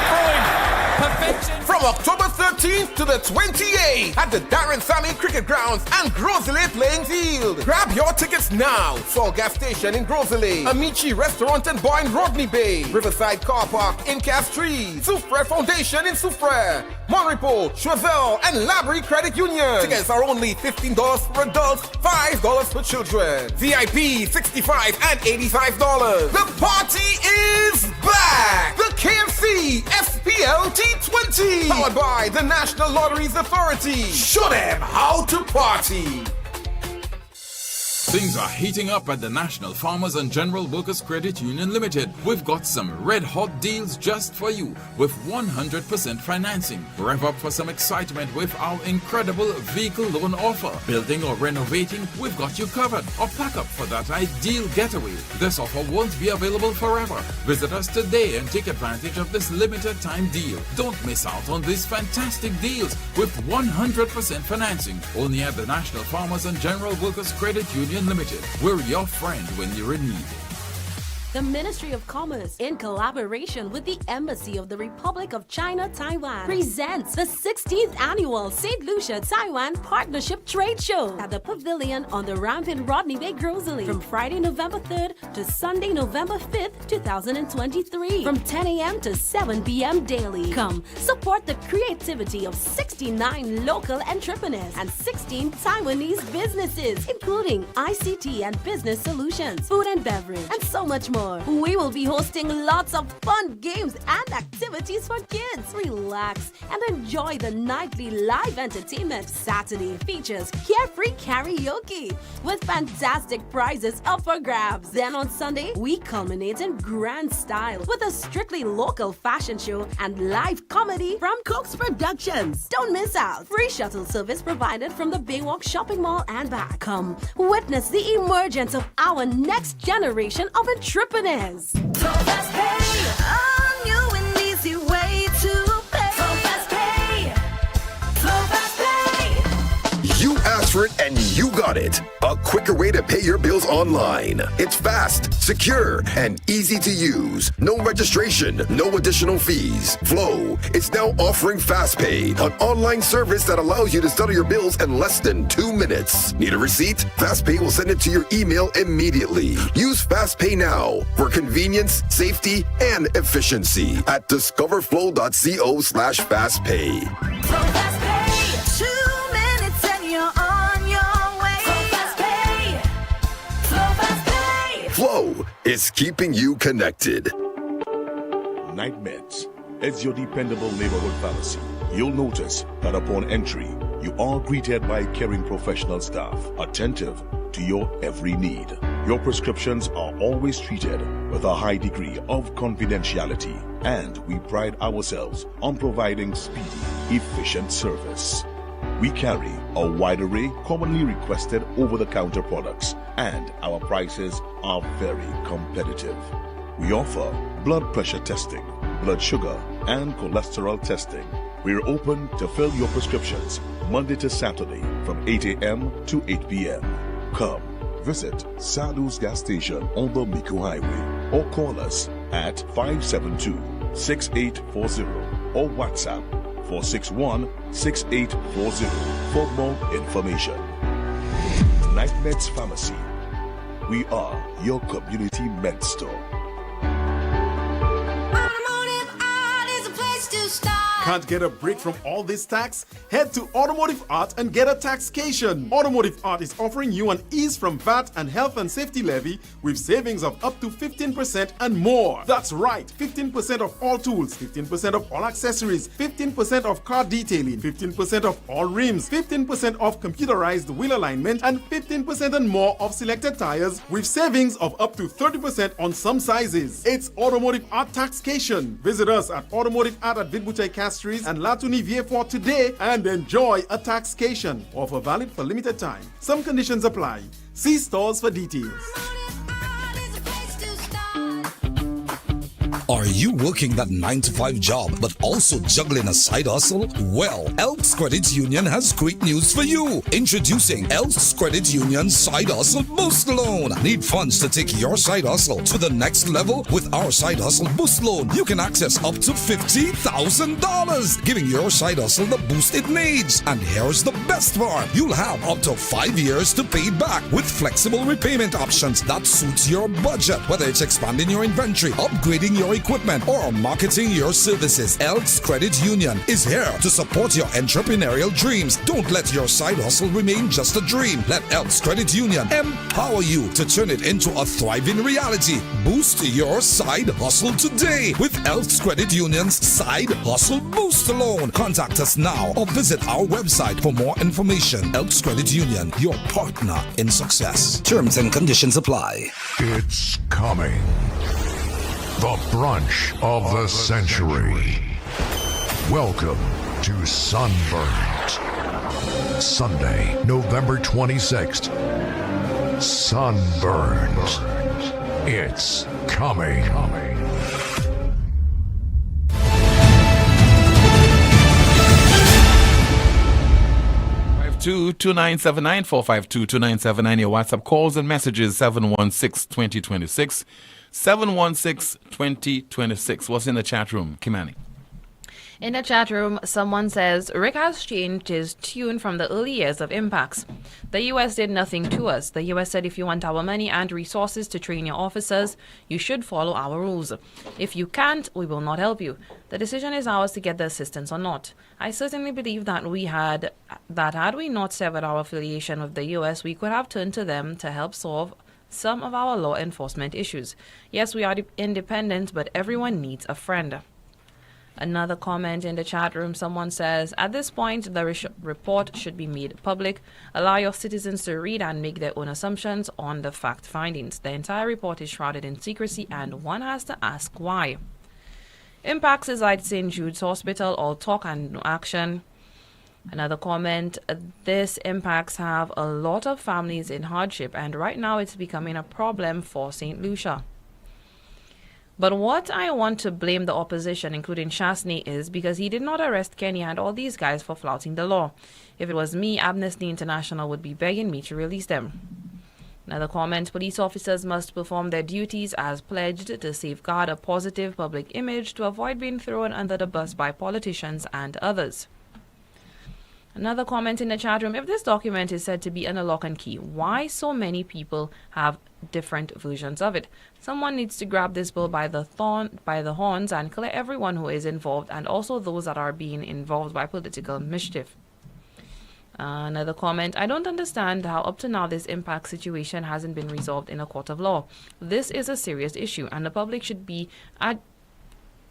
From October 13th to the 28th at the Darren Sammy Cricket Grounds and Grosley Playing Field. Grab your tickets now. Sol Gas Station in Grosley, Amici Restaurant and Bar in Rodney Bay, Riverside Car Park in Castries, Soufre Foundation in Soufre, Monrepo, Choiseul, and Labrie Credit Union. Tickets are only $15 for adults, $5 for children. VIP $65 and $85. The party is back. The KFC SPL T20. Powered by the National Lotteries Authority. Show them how to party. Things are heating up at the National Farmers and General Workers Credit Union Limited. We've got some red-hot deals just for you with 100% financing. Rev up for some excitement with our incredible vehicle loan offer. Building or renovating, we've got you covered. Or pack up for that ideal getaway. This offer won't be available forever. Visit us today and take advantage of this limited time deal. Don't miss out on these fantastic deals with 100% financing. Only at the National Farmers and General Workers Credit Union Limited. We're your friend when you're in need. The Ministry of Commerce, in collaboration with the Embassy of the Republic of China, Taiwan, presents the 16th Annual St. Lucia, Taiwan Partnership Trade Show at the Pavilion on the ramp in Rodney Bay, Grosley, from Friday, November 3rd to Sunday, November 5th, 2023, from 10 a.m. to 7 p.m. daily. Come, support the creativity of 69 local entrepreneurs and 16 Taiwanese businesses, including ICT and business solutions, food and beverage, and so much more. We will be hosting lots of fun games and activities for kids. Relax and enjoy the nightly live entertainment. Saturday features carefree karaoke with fantastic prizes up for grabs. Then on Sunday, we culminate in grand style with a strictly local fashion show and live comedy from Cook's Productions. Don't miss out. Free shuttle service provided from the Baywalk Shopping Mall and back. Come, witness the emergence of our next generation of entrepreneurs. Fast Pay, a new and easy way to pay. Fast Pay, Fast Pay. You asked for it and you got it. A quicker way to pay your bills online. It's fast, secure, and easy to use. No registration, no additional fees. Flow is now offering FastPay, an online service that allows you to settle your bills in less than 2 minutes. Need a receipt? FastPay will send it to your email immediately. Use FastPay now for convenience, safety, and efficiency at discoverflow.co/fastpay. Fast Pay, 2 minutes and you're on your way. Fast Pay, Fast Pay. Flow is keeping you connected. Night Meds is your dependable neighborhood pharmacy. You'll notice that upon entry, you are greeted by caring professional staff, attentive to your every need. Your prescriptions are always treated with a high degree of confidentiality, and we pride ourselves on providing speedy, efficient service. We carry a wide array commonly requested over-the-counter products, and our prices are very competitive. We offer blood pressure testing, blood sugar, and cholesterol testing. We're open to fill your prescriptions Monday to Saturday from 8 a.m. to 8 p.m. Come, visit Sadu's gas station on the Miku Highway or call us at 572-6840 or WhatsApp 461-6840 for more information. Night Meds Pharmacy. We are your community med store. Can't get a break from all this tax? Head to Automotive Art and get a taxcation. Automotive Art is offering you an ease from VAT and health and safety levy with savings of up to 15% and more. That's right, 15% of all tools, 15% of all accessories, 15% of car detailing, 15% of all rims, 15% of computerized wheel alignment, and 15% and more of selected tires with savings of up to 30% on some sizes. It's Automotive Art Taxcation. Visit us at Automotive Art at Vidbutai Castries and Latuni Vieux today and enjoy a taxcation. Offer valid for limited time. Some conditions apply. See stores for details. Are you working that 9-to-5 job but also juggling a side hustle? Well, Elks Credit Union has great news for you. Introducing Elks Credit Union Side Hustle Boost Loan. Need funds to take your side hustle to the next level? With our Side Hustle Boost Loan, you can access up to $50,000, giving your side hustle the boost it needs. And here's the best part. You'll have up to 5 years to pay back with flexible repayment options that suits your budget. Whether it's expanding your inventory, upgrading your equipment, or marketing your services, Elks Credit Union is here to support your entrepreneurial dreams. Don't let your side hustle remain just a dream. Let Elks Credit Union empower you to turn it into a thriving reality. Boost your side hustle today with Elks Credit Union's Side Hustle Boost Loan. Contact us now or visit our website for more information. Elks Credit Union, your partner in success. Terms and conditions apply. It's coming. The brunch of the century. Welcome to Sunburnt. Sunday, November 26th. Sunburnt. It's coming. 2979 452-2979. Your WhatsApp calls and messages 716-2026. 716-2026. What's in the chat room, Kimani? In the chat room, someone says, Rick has changed his tune from the early years of impacts. The U.S. did nothing to us. The U.S. said if you want our money and resources to train your officers, you should follow our rules. If you can't, we will not help you. The decision is ours to get the assistance or not. I certainly believe that had we not severed our affiliation with the U.S., we could have turned to them to help solve some of our law enforcement issues. Yes, we are independent, but everyone needs a friend. Another comment in the chat room, someone says, at this point, the report should be made public. Allow your citizens to read and make their own assumptions on the fact findings. The entire report is shrouded in secrecy, and one has to ask why. Impacts is at St. Jude's Hospital, all talk and no action. Another comment, this impacts have a lot of families in hardship, and right now it's becoming a problem for St. Lucia. But what I want to blame the opposition, including Chasney, is because he did not arrest Kenny and all these guys for flouting the law. If it was me, Amnesty International would be begging me to release them. Another comment, police officers must perform their duties as pledged to safeguard a positive public image to avoid being thrown under the bus by politicians and others. Another comment in the chat room, if this document is said to be under lock and key, why so many people have different versions of it? Someone needs to grab this bill by the horns and clear everyone who is involved, and also those that are being involved by political mischief. Another comment, I don't understand how up to now this impact situation hasn't been resolved in a court of law. This is a serious issue, and the public should be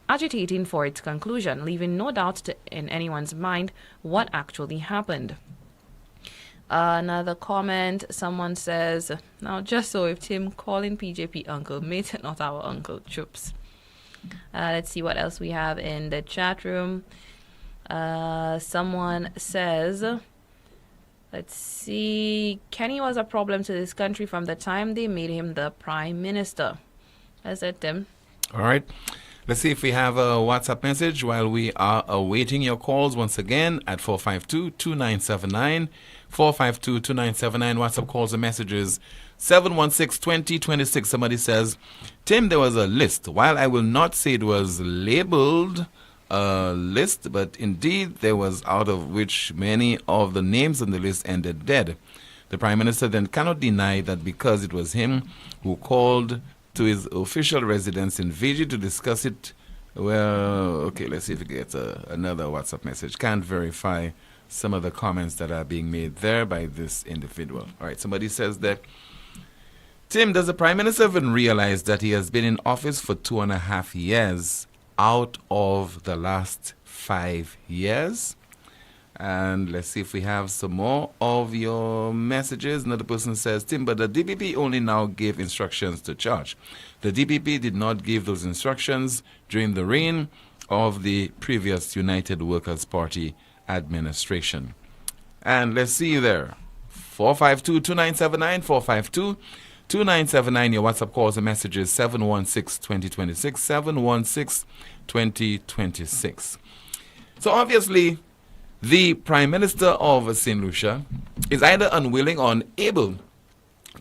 agitating for its conclusion, leaving no doubt in anyone's mind what actually happened. Another comment, someone says, now just so if Tim calling PJP uncle, mate, not our uncle, troops. Let's see what else we have in the chat room. Someone says, let's see, Kenny was a problem to this country from the time they made him the prime minister. That's it, Tim. All right. Let's see if we have a WhatsApp message while we are awaiting your calls once again at 452-2979. 452-2979. WhatsApp calls and messages 716-2026. Somebody says, Tim, there was a list. While I will not say it was labeled a list, but indeed there was, out of which many of the names on the list ended dead. The Prime Minister then cannot deny that because it was him who called to his official residence in Fiji to discuss it. Well, okay, let's see if we get another WhatsApp message. Can't verify some of the comments that are being made there by this individual. All right, somebody says that, Tim, does the Prime Minister even realize that he has been in office for 2.5 years out of the last 5 years? And let's see if we have some more of your messages. Another person says, Tim, but the DPP only now gave instructions to charge. The DPP did not give those instructions during the reign of the previous United Workers' Party administration. And let's see you there. 452-2979, 2979. Your WhatsApp calls and messages 716-2026, 716-2026. So obviously, the Prime Minister of St. Lucia is either unwilling or unable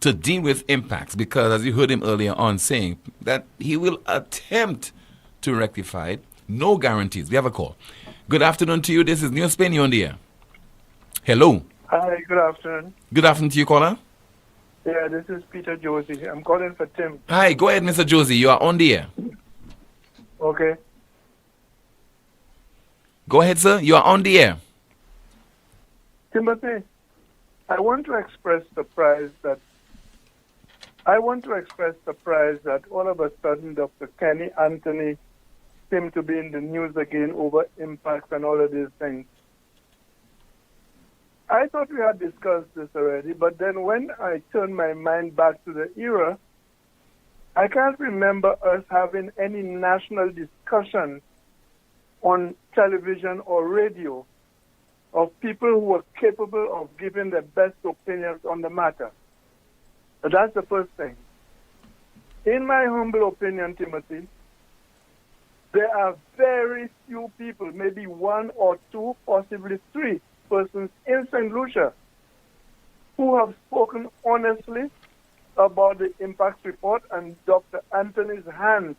to deal with impacts because, as you heard him earlier on saying, that he will attempt to rectify it. No guarantees. We have a call. Good afternoon to you. This is NewsSpin. You're on the air. Hello. Hi, good afternoon. Good afternoon to you, caller. Yeah, this is Peter Josie. I'm calling for Tim. Hi, go ahead, Mr. Josie. You are on the air. Okay. Go ahead, sir. You are on the air. Timothy, I want to express surprise that all of a sudden Dr. Kenny Anthony seemed to be in the news again over impacts and all of these things. I thought we had discussed this already, but then when I turned my mind back to the era, I can't remember us having any national discussion on television or radio of people who were capable of giving their best opinions on the matter. So that's the first thing. In my humble opinion, Timothy, there are very few people, maybe one or two, possibly three persons in St. Lucia who have spoken honestly about the impact report and Dr. Anthony's hand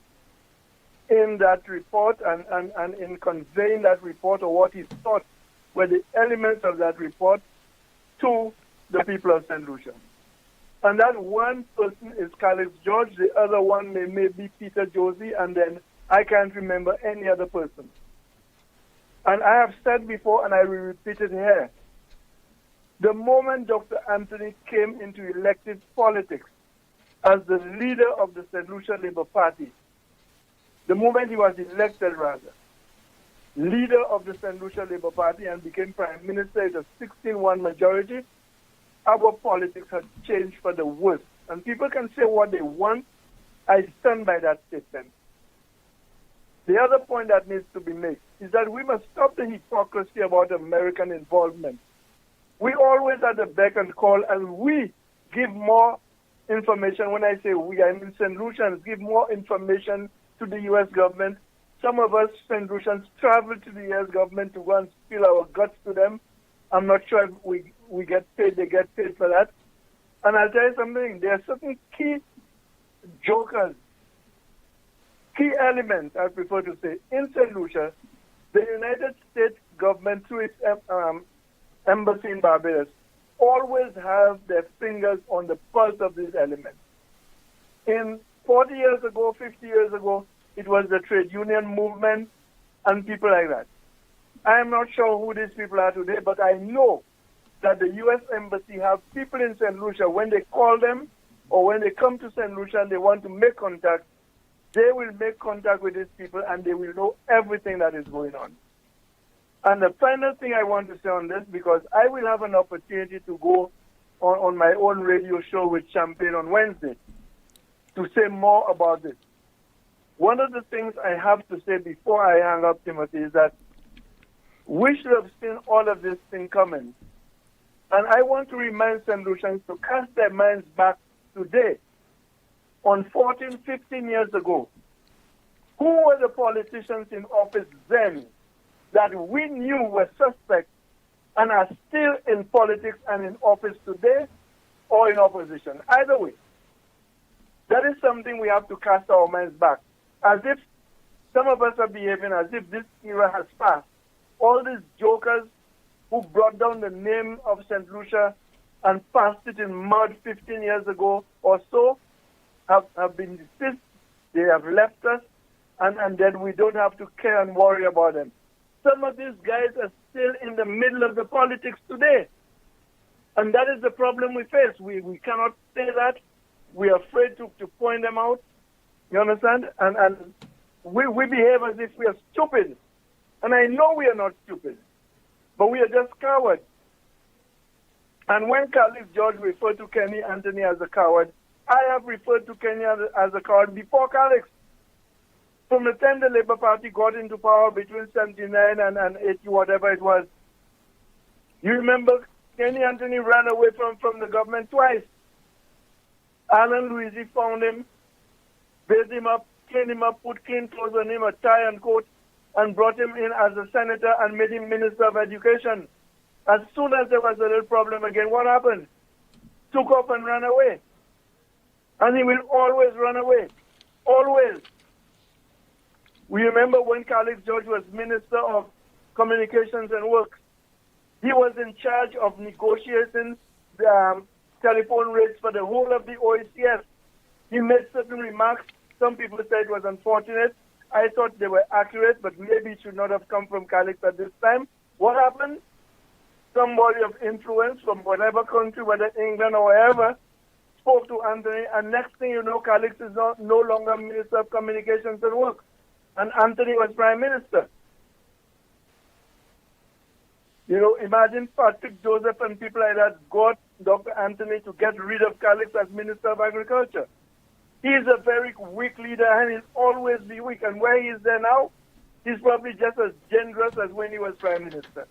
in that report and in conveying that report or what he thought were the elements of that report to the people of St. Lucia. And that one person is Calix George, the other one may be Peter Josie, and then I can't remember any other person. And I have said before, and I will repeat it here, the moment Dr. Anthony came into elected politics as the leader of the St. Lucia Labour Party, the moment he was elected, rather, leader of the St. Lucia Labour Party and became Prime Minister with a 16-1 majority, our politics had changed for the worse. And people can say what they want. I stand by that statement. The other point that needs to be made is that we must stop the hypocrisy about American involvement. We always at the beck and call, and we give more information. When I say we, I mean St. Lucians give more information to the U.S. government. Some of us St. Lucians travel to the U.S. government to go and spill our guts to them. I'm not sure if we get paid, they get paid for that. And I'll tell you something, there are certain key jokers, key elements, I prefer to say, in St. Lucia. The United States government, through its embassy in Barbados, always have their fingers on the pulse of these elements. In 40 years ago, 50 years ago, it was the trade union movement and people like that. I am not sure who these people are today, but I know that the U.S. Embassy have people in St. Lucia, when they call them or when they come to St. Lucia and they want to make contact, they will make contact with these people and they will know everything that is going on. And the final thing I want to say on this, because I will have an opportunity to go on my own radio show with Champagne on Wednesday to say more about this. One of the things I have to say before I hang up, Timothy, is that we should have seen all of this thing coming. And I want to remind St. Lucians to cast their minds back today, on 14, 15 years ago. Who were the politicians in office then that we knew were suspects and are still in politics and in office today or in opposition? Either way, that is something we have to cast our minds back. As if some of us are behaving as if this era has passed. All these jokers who brought down the name of St. Lucia and passed it in mud 15 years ago or so have been deceased. They have left us, and then we don't have to care and worry about them. Some of these guys are still in the middle of the politics today. And that is the problem we face. We cannot say that. We are afraid to point them out. You understand? And we behave as if we are stupid. And I know we are not stupid, but we are just cowards. And when Calix George referred to Kenny Anthony as a coward, I have referred to Kenny as a coward before Calix. From the time the Labour Party got into power between 79 and 80, whatever it was, you remember Kenny Anthony ran away from the government twice. Alan Louisi found him, bathed him up, cleaned him up, put clean clothes on him, a tie and coat, and brought him in as a senator and made him Minister of Education. As soon as there was a little problem again, what happened? Took off and ran away. And he will always run away. Always. We remember when Calix George was Minister of Communications and Works. He was in charge of negotiating the telephone rates for the whole of the OECS. He made certain remarks. Some people said it was unfortunate. I thought they were accurate, but maybe it should not have come from Calix at this time. What happened? Somebody of influence from whatever country, whether England or wherever, spoke to Anthony, and next thing you know, Calix is no longer Minister of Communications and Works, and Anthony was Prime Minister. You know, imagine Patrick Joseph and people like that got Dr. Anthony to get rid of Calix as Minister of Agriculture. He's a very weak leader, and he'll always be weak, and where he is there now, he's probably just as generous as when he was Prime Minister.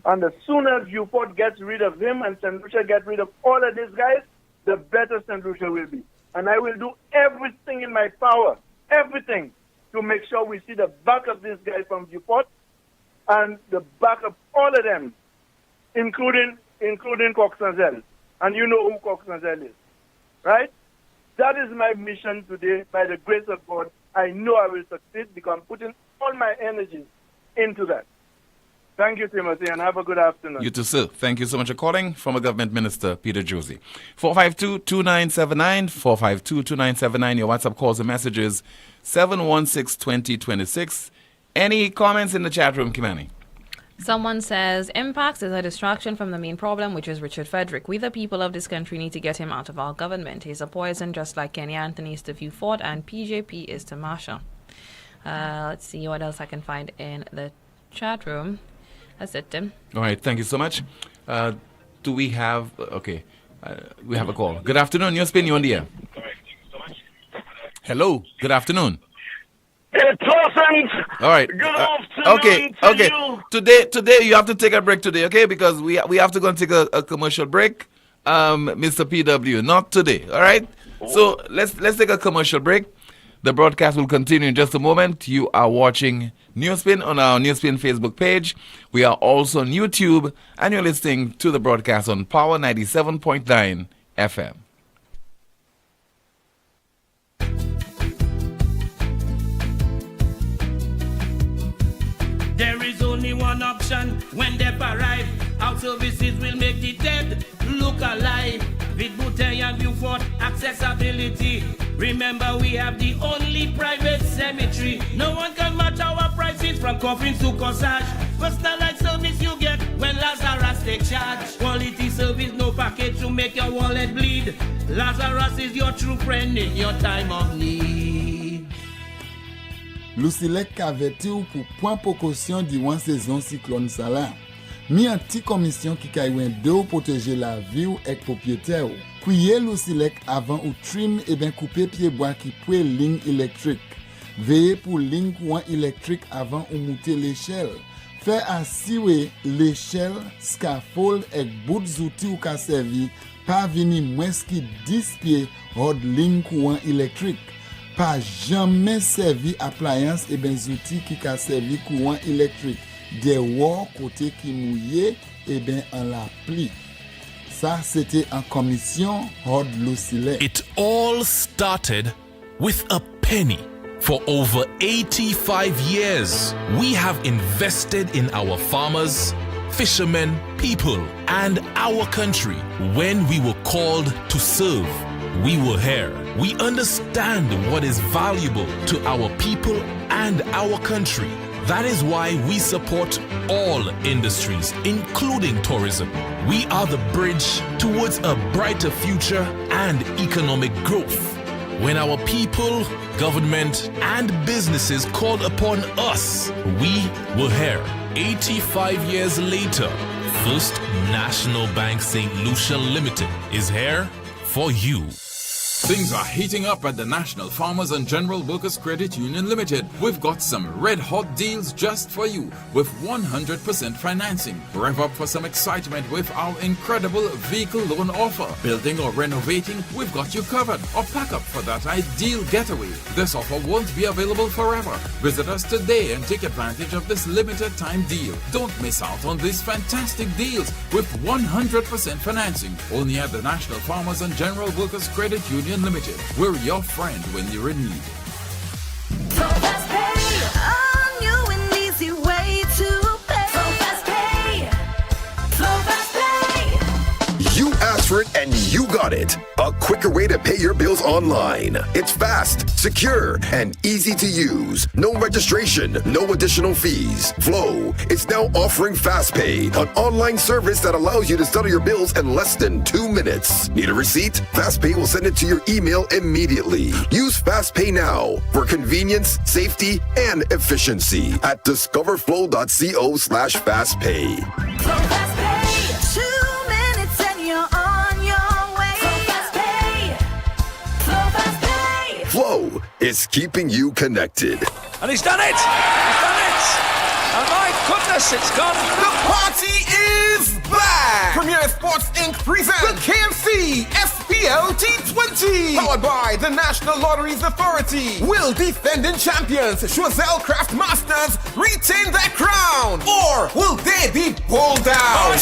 And the sooner Viewport gets rid of him and St. Lucia gets rid of all of these guys, the better St. Lucia will be. And I will do everything in my power, everything, to make sure we see the back of this guy from Viewport and the back of all of them, including Coxnazel. And you know who Coxnazel is, right? That is my mission today. By the grace of God, I know I will succeed because I'm putting all my energies into that. Thank you, Timothy, and have a good afternoon. You too, sir. Thank you so much for calling. Former Government Minister Peter Josie. 452-2979, 452-2979. Your WhatsApp calls and messages, 716-2026. Any comments in the chat room, Kimani? Someone says, Impacts is a distraction from the main problem, which is Richard Frederick. We, the people of this country, need to get him out of our government. He's a poison, just like Kenny Anthony is to Viewport and PJP is to Marsha. Let's see what else I can find in the chat room. That's it, Tim. All right, thank you so much. Do we have... Okay, we have a call. Good afternoon, NewsSpin, you're on the air. Hello, good afternoon. It's awesome. All right. Good afternoon Okay. you. Today you have to take a break today, okay? Because we have to go and take a commercial break, Mr. PW. Not today, all right? So let's take a commercial break. The broadcast will continue in just a moment. You are watching NewsSpin on our NewsSpin Facebook page. We are also on YouTube, and you're listening to the broadcast on Power 97.9 FM. There is only one option when they arrive. Our services will make the dead look alive. With Bouteille and Viewport accessibility. Remember, we have the only private cemetery. No one can match our prices from coffins to corsage. Personalized service you get when Lazarus take charge. Quality service, no package to make your wallet bleed. Lazarus is your true friend in your time of need. Lucilec aveti ou pour point précaution diwan saison cyclone sala. Mi an ti commission qui kaywen de ou protéger la vie ou ek propriétaire ou. Kouye Lucilec avant ou trim et ben couper pied bois qui poué ligne électrique. Veillez pour ligne courant électrique avant ou monter l'échelle. Fait asiwe l'échelle, scaffold ek bout zouti ou ka servi pa vini moins ki 10 pieds hod ligne courant électrique. Pas jamais servi appliance et ben outils qui ka servi courant électrique. Des wall côté qui mouillé et ben en la pli. Ça c'était en commission hors Lucilec. It all started with a penny. For over 85 years, we have invested in our farmers, fishermen, people, and our country. When we were called to serve, we were here. We understand what is valuable to our people and our country. That is why we support all industries, including tourism. We are the bridge towards a brighter future and economic growth. When our people, government, and businesses called upon us, we were here. 85 years later, First National Bank St. Lucia Limited is here for you. Things are heating up at the National Farmers and General Workers Credit Union Limited. We've got some red-hot deals just for you with 100% financing. Rev up for some excitement with our incredible vehicle loan offer. Building or renovating, we've got you covered. Or pack up for that ideal getaway. This offer won't be available forever. Visit us today and take advantage of this limited time deal. Don't miss out on these fantastic deals with 100% financing. Only at the National Farmers and General Workers Credit Union Limited. We're your friend when you're in need. Fast Pay, a new and easy way to pay. Fast Pay, Fast Pay. You asked for it and you got it. A quicker way to pay your bills online. It's fast, secure, and easy to use. No registration, no additional fees. Flow is now offering FastPay, an online service that allows you to settle your bills in less than 2 minutes. Need a receipt? FastPay will send it to your email immediately. Use FastPay now for convenience, safety, and efficiency at discoverflow.co/fastpay. Fast Pay, 2 minutes and you're on your way. Fast Pay, Fast Pay. Flow is keeping you connected. And he's done it! He's done it! And my goodness, it's gone. The party is back! Premier Sports Inc. presents the KMC SPL T20. Powered by the National Lotteries Authority. Will defending champions Choiseul Craft Masters retain their crown? Or will they be pulled down?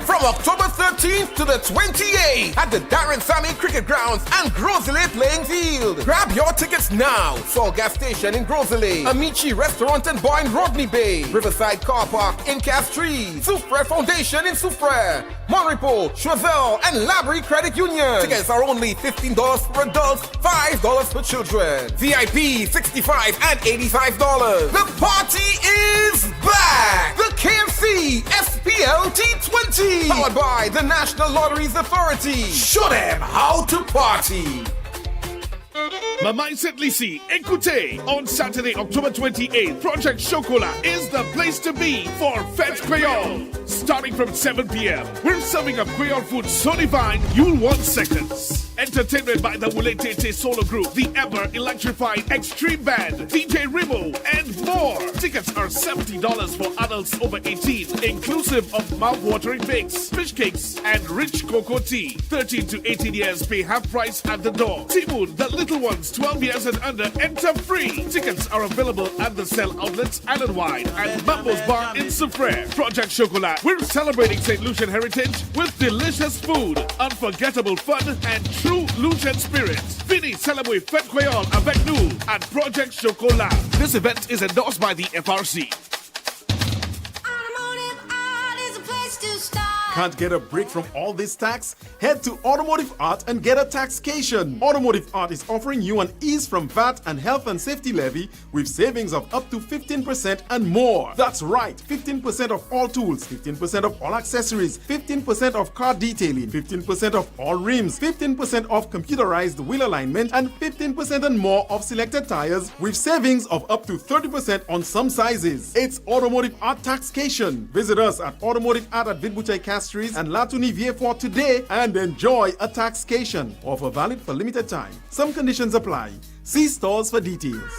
From October 13th to the 28th at the Darren Sammy Cricket Grounds and Grosley Playing Field. Grab your tickets now. Sol Gas Station in Grosley, Amici Restaurant and Bar in Rodney Bay, Riverside Car Park in Castries, Soufre Foundation in Soufre, Monrepo, Choiseul, and Labrie Credit Union. Tickets are only $15 for adults, $5 for children. VIP $65 and $85. The party is back! The KMC SPL T20. Powered by the National Lotteries Authority. Show them how to party. Maman Saint-Lycée, écoutez, on Saturday, October 28th, Project Chocolat is the place to be for Fête Creole. Starting from 7 p.m., we're serving up Creole food so divine, you'll want seconds. Entertainment by the Wule Tete Solo Group, the ever electrified Extreme Band, DJ Rimo, and more. Tickets are $70 for adults over 18, inclusive of mouth-watering bakes, fish cakes, and rich cocoa tea. 13 to 18 years pay half price at the door. T-Moon, the little ones 12 years and under enter free. Tickets are available at the Cell Outlets Island-wide and Mambo's Bar in Soufre. Project Chocolat, we're celebrating St. Lucian heritage with delicious food, unforgettable fun, and true Lucian spirit. Fini celebrate Fête Creole avec nous at Project Chocolat. This event is endorsed by the FRC. Can't get a break from all this tax? Head to Automotive Art and get a taxcation. Automotive Art is offering you an ease from VAT and health and safety levy with savings of up to 15% and more. That's right, 15% of all tools, 15% of all accessories, 15% of car detailing, 15% of all rims, 15% of computerized wheel alignment, and 15% and more of selected tires with savings of up to 30% on some sizes. It's Automotive Art Taxcation. Visit us at Automotive Art at Vidbuchai Castries and Latunivier for today and enjoy a taxcation. Offer valid for limited time. Some conditions apply. See stores for details.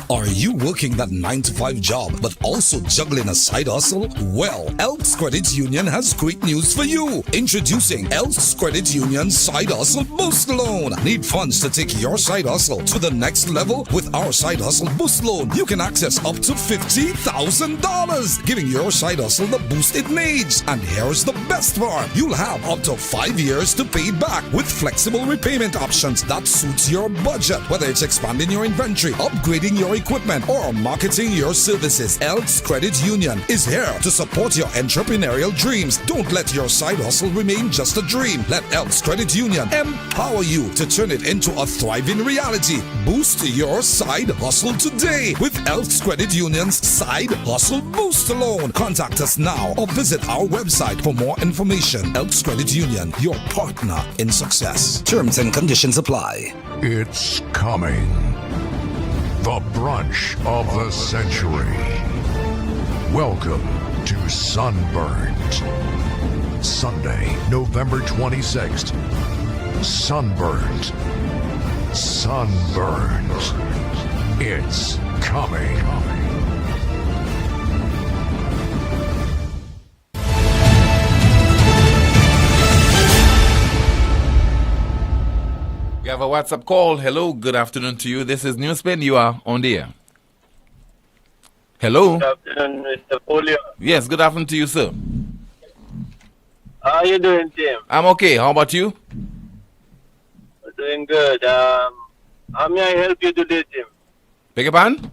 Are you working that 9-to-5 job but also juggling a side hustle? Well, Elks Credit Union has great news for you. Introducing Elks Credit Union Side Hustle Boost Loan. Need funds to take your side hustle to the next level? With our Side Hustle Boost Loan, you can access up to $50,000, giving your side hustle the boost it needs. And here's the best part. You'll have up to 5 years to pay it back with flexible repayment options that suits your budget. Whether it's expanding your inventory, upgrading your equipment, or marketing your services, Elks Credit Union is here to support your entrepreneurial dreams. Don't let your side hustle remain just a dream. Let Elks Credit Union empower you to turn it into a thriving reality. Boost your side hustle today with Elks Credit Union's Side Hustle Boost Loan. Contact us now or visit our website for more information. Elks Credit Union, your partner in success. Terms and conditions apply. It's coming. The brunch of the century. Welcome to Sunburnt. Sunday, November 26th. Sunburns. Sunburns. It's coming. We have a WhatsApp call. Hello, good afternoon to you. This is NewsSpin. You are on the air. Hello. Good afternoon, Mr. Poleon. Yes, good afternoon to you, sir. How are you doing, Tim? I'm okay. How about you? Doing good. How may I help you today, Tim? Beg your pardon?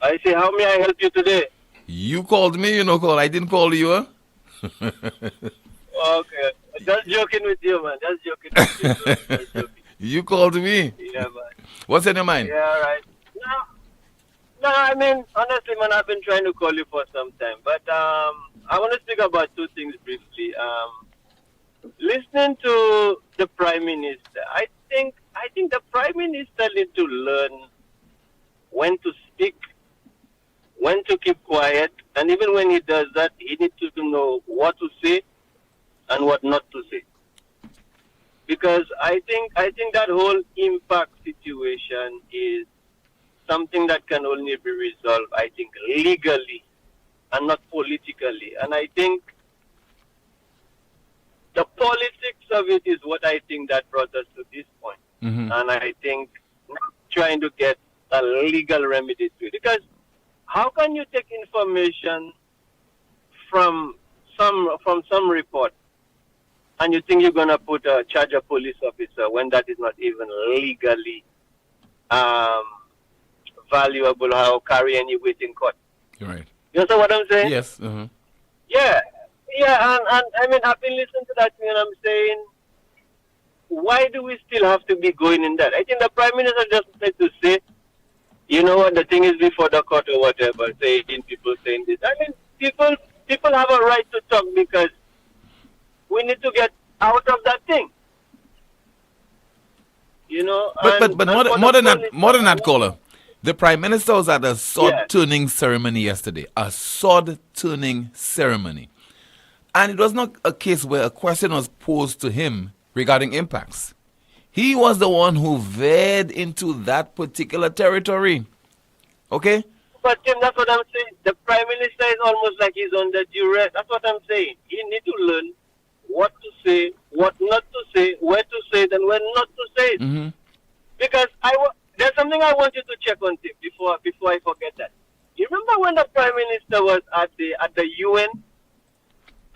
I say, how may I help you today? You called me, you know, call. I didn't call you, huh? Okay. Just joking with you, man. Just joking with you. Just joking. You called me? Yeah, man. What's in your mind? Yeah, right. No, I mean, honestly, man, I've been trying to call you for some time. But I want to speak about two things briefly. Listening to the Prime Minister, I think the Prime Minister needs to learn when to speak, when to keep quiet, and even when he does that, he needs to know what to say and what not to say. Because I think that whole impact situation is something that can only be resolved, I think, legally and not politically. And I think the politics of it is what I think that brought us to this point. Mm-hmm. And I think trying to get a legal remedy to it. Because how can you take information from some report and you think you're going to charge a police officer when that is not even legally valuable or carry any weight in court? Right. You understand what I'm saying? Yes. Uh-huh. Yeah, and I mean, I've been listening to that thing and I'm saying, why do we still have to be going in that? I think the Prime Minister just said to say, you know what, the thing is before the court or whatever, saying people saying this. I mean, people have a right to talk because we need to get out of that thing. You know? But more than that, caller. The Prime Minister was at a sword-turning ceremony yesterday. A sword-turning ceremony. And it was not a case where a question was posed to him regarding impacts. He was the one who veered into that particular territory. Okay? But Tim, that's what I'm saying. The Prime Minister is almost like he's under duress. That's what I'm saying. He needs to learn what to say, what not to say, where to say it, and when not to say it. Mm-hmm. Because there's something I want you to check on, Tim, before I forget that. You remember when the Prime Minister was at the UN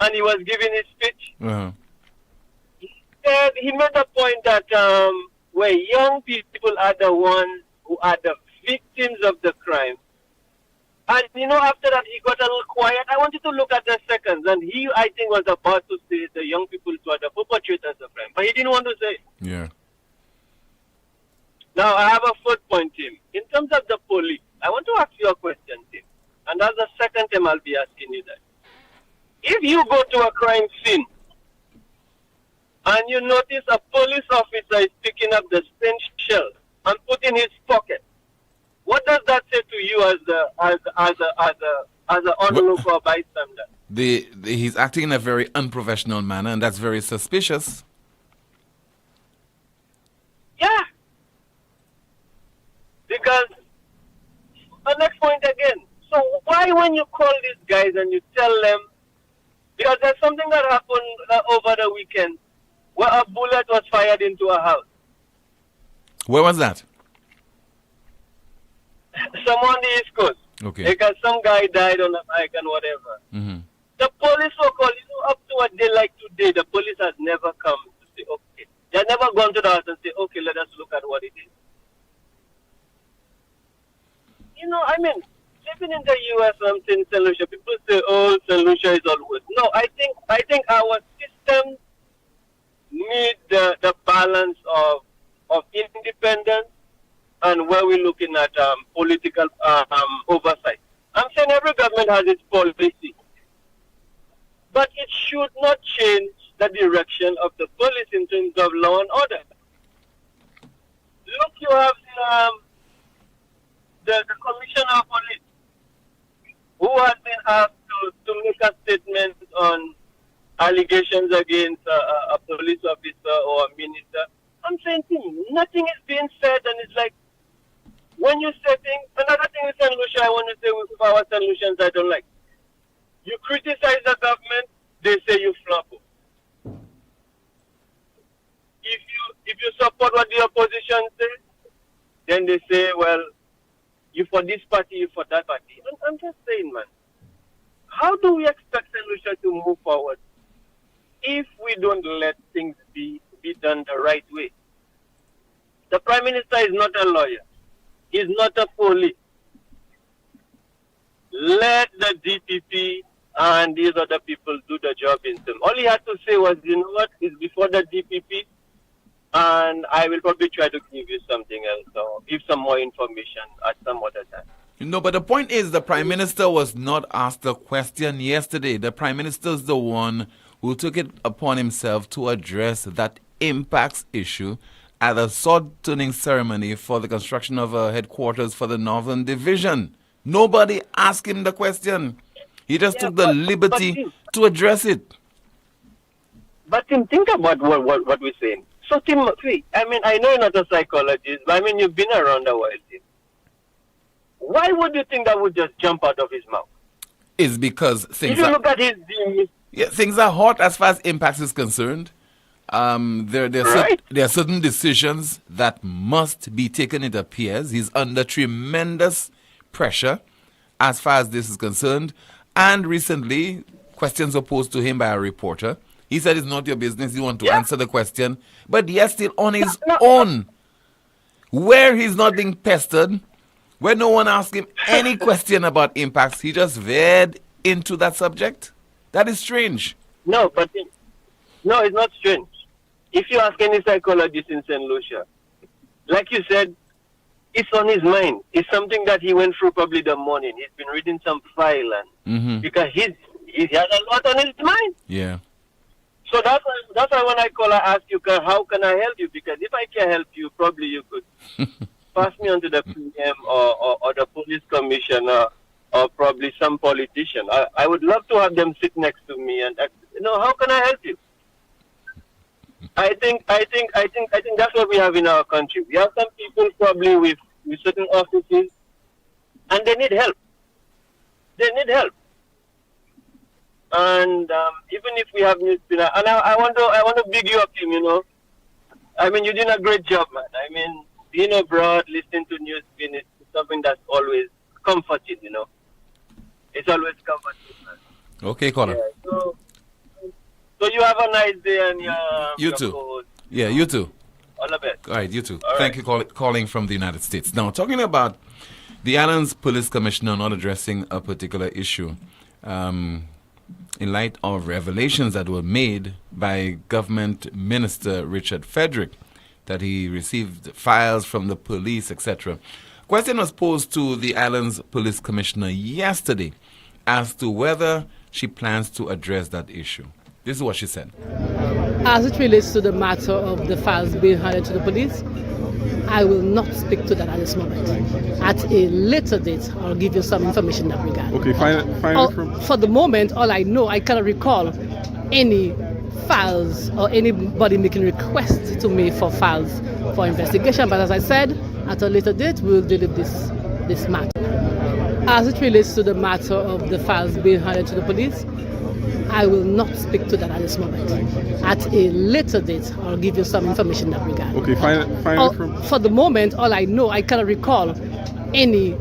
and he was giving his speech? Uh-huh. He made the point that where young people are the ones who are the victims of the crime. And, you know, after that, he got a little quiet. I want you to look at the seconds. And he, I think, was about to say the young people are the perpetrators of crime. But he didn't want to say it. Yeah. Now, I have a third point, Tim. In terms of the police, I want to ask you a question, Tim. And that's the second time I'll be asking you that. If you go to a crime scene and you notice a police officer is picking up the spent shell and putting in his pocket, what does that say to you as an onlooker or bystander? He's acting in a very unprofessional manner, and that's very suspicious. Yeah. Because the next point again. So why when you call these guys and you tell them, because there's something that happened over the weekend where a bullet was fired into a house. Where was that? Somewhere on the East Coast. Okay. Because some guy died on a bike and whatever. Mm-hmm. The police were called, up to a day like today, the police has never come to say, okay. They have never gone to the house and say, okay, let us look at what it is. You know, I mean, living in the U.S. and in St. Lucia, people say, oh, St. Lucia is always. No, I think our system needs the balance of independence and where we're looking at political oversight. I'm saying every government has its policy, but it should not change the direction of the police in terms of law and order. Look, you have the commissioner of police who has been asked to make a statement on allegations against a police officer or a minister. I'm saying to you, nothing is being said, and it's like, when you say things, another thing with St. Lucia, I want to say with our St. Lucians I don't like. You criticize the government, they say you flop. If you support what the opposition says, then they say, well, you for this party, you for that party. I'm just saying, man, how do we expect St. Lucia to move forward if we don't let things be done the right way? The Prime Minister is not a lawyer. He's not a police. Let the DPP and these other people do the job in them. All he had to say was, you know what, it's before the DPP, and I will probably try to give you something else or give some more information at some other time. No, but the point is the Prime Minister was not asked the question yesterday. The Prime Minister is the one who took it upon himself to address that impacts issue at a sword-turning ceremony for the construction of a headquarters for the Northern Division. Nobody asked him the question. He just took the liberty to address it. But Tim, think about what we're saying. So Tim, I mean, I know you're not a psychologist, but I mean, you've been around a while, Tim. Why would you think that would just jump out of his mouth? It's because things if you look at his deal, things are hot as far as impacts is concerned. There are certain decisions that must be taken, it appears. He's under tremendous pressure as far as this is concerned. And recently, questions were posed to him by a reporter. He said it's not your business. You want to answer the question. But yet still on his own, where he's not being pestered, where no one asked him any question about impacts, he just veered into that subject. That is strange. No, it's not strange. If you ask any psychologist in St. Lucia, like you said, it's on his mind. It's something that he went through probably the morning. He's been reading some file and because he has a lot on his mind. Yeah. So that's why when I call, I ask you, how can I help you? Because if I can help you, probably you could pass me on to the PM or the police commissioner or probably some politician. I would love to have them sit next to me and ask, how can I help you? I think that's what we have in our country. We have some people probably with certain offices, and they need help. And even if we have NewsSpin, and I want to big you up, Tim. I mean, you're doing a great job, man. I mean, being abroad, listening to NewsSpin is something that's always comforting. It's always comforting, man. Okay, Connor. Yeah, so you have a nice day, and you too. Yeah, you too. All the best. All right, you too. All Thank you calling from the United States. Now, talking about the island's police commissioner not addressing a particular issue, in light of revelations that were made by Government Minister Richard Frederick, that he received files from the police, etc. Question was posed to the island's police commissioner yesterday as to whether she plans to address that issue. This is what she said. As it relates to the matter of the files being handed to the police, I will not speak to that at this moment. At a later date, I'll give you some information in that regard. Okay, fine. For the moment, all I know, I cannot recall any files or anybody making requests to me for files for investigation. But as I said, at a later date, we'll deal with this matter. As it relates to the matter of the files being handed to the police, I will not speak to that at this moment. At a later date, I'll give you some information in that regard. Okay, fine. For the moment, all I know, I cannot recall any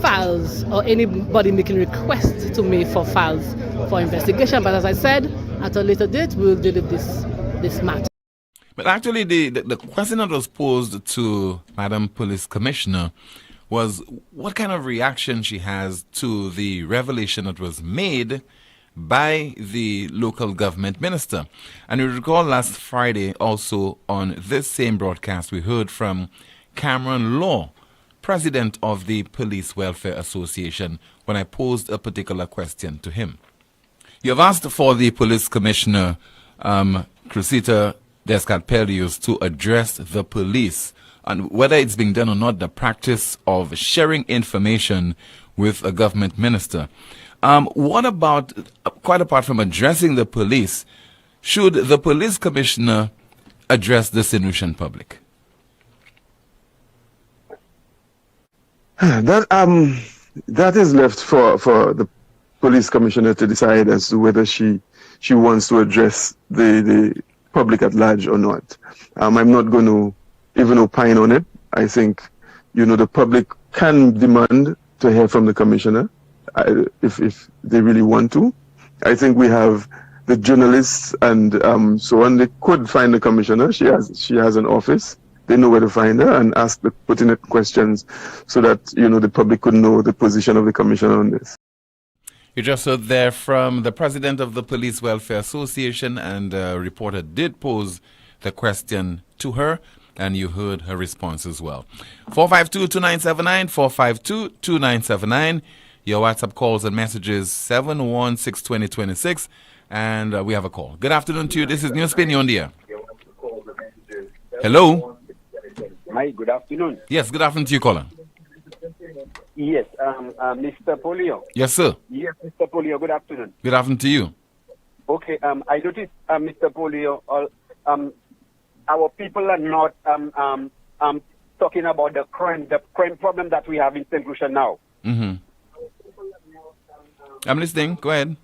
files or anybody making requests to me for files for investigation. But as I said, at a later date, we'll deal with this matter. But actually, the question that was posed to Madam Police Commissioner was what kind of reaction she has to the revelation that was made by the local government minister. And you recall last Friday also on this same broadcast we heard from Cameron Law, president of the Police Welfare Association, when I posed a particular question to him. You have asked for the police commissioner, Cressida Descartes-Pelius, to address the police and whether it's being done or not, the practice of sharing information with a government minister. What about, quite apart from addressing the police, should the police commissioner address the St. Lucian public? That is left for the police commissioner to decide as to whether she wants to address the public at large or not. I'm not going to even opine on it. I think, the public can demand to hear from the commissioner if they really want to. I think we have the journalists and so on. They could find the commissioner. She has an office. They know where to find her and ask the pertinent questions so that, the public could know the position of the commissioner on this. You just heard there from the president of the Police Welfare Association, and a reporter did pose the question to her, and you heard her response as well. 452-2979, 452-2979. Your WhatsApp calls and messages 716-2026, and we have a call. Good afternoon to you. This is NewsSpin. You're on the air. Hello. Hi, good afternoon. Yes, good afternoon to you, caller. Yes, Mr. Poleon. Yes, sir. Yes, Mr. Poleon, good afternoon. Good afternoon to you. Okay, I noticed, Mr. Poleon, our people are not talking about the crime problem that we have in St. Lucia now. Mm-hmm. I'm listening. Go ahead.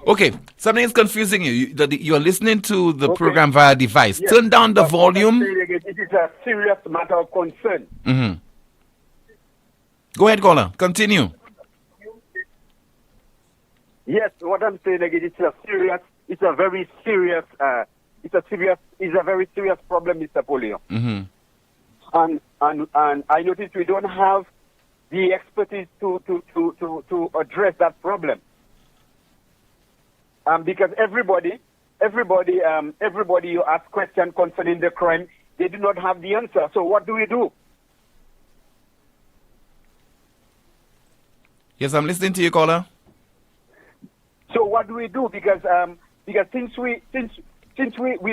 Okay, something is confusing you. You're listening to the program via device. Yes, Turn down the volume. It is a serious matter of concern. Mm-hmm. Go ahead, caller. Continue. Yes, what I'm saying again, it's a very serious problem, Mr. Poleon. Mm-hmm. And I notice we don't have the expertise to address that problem. Because everybody you ask questions concerning the crime, they do not have the answer. So what do we do? Yes, I'm listening to you, caller. So what do we do? Because since we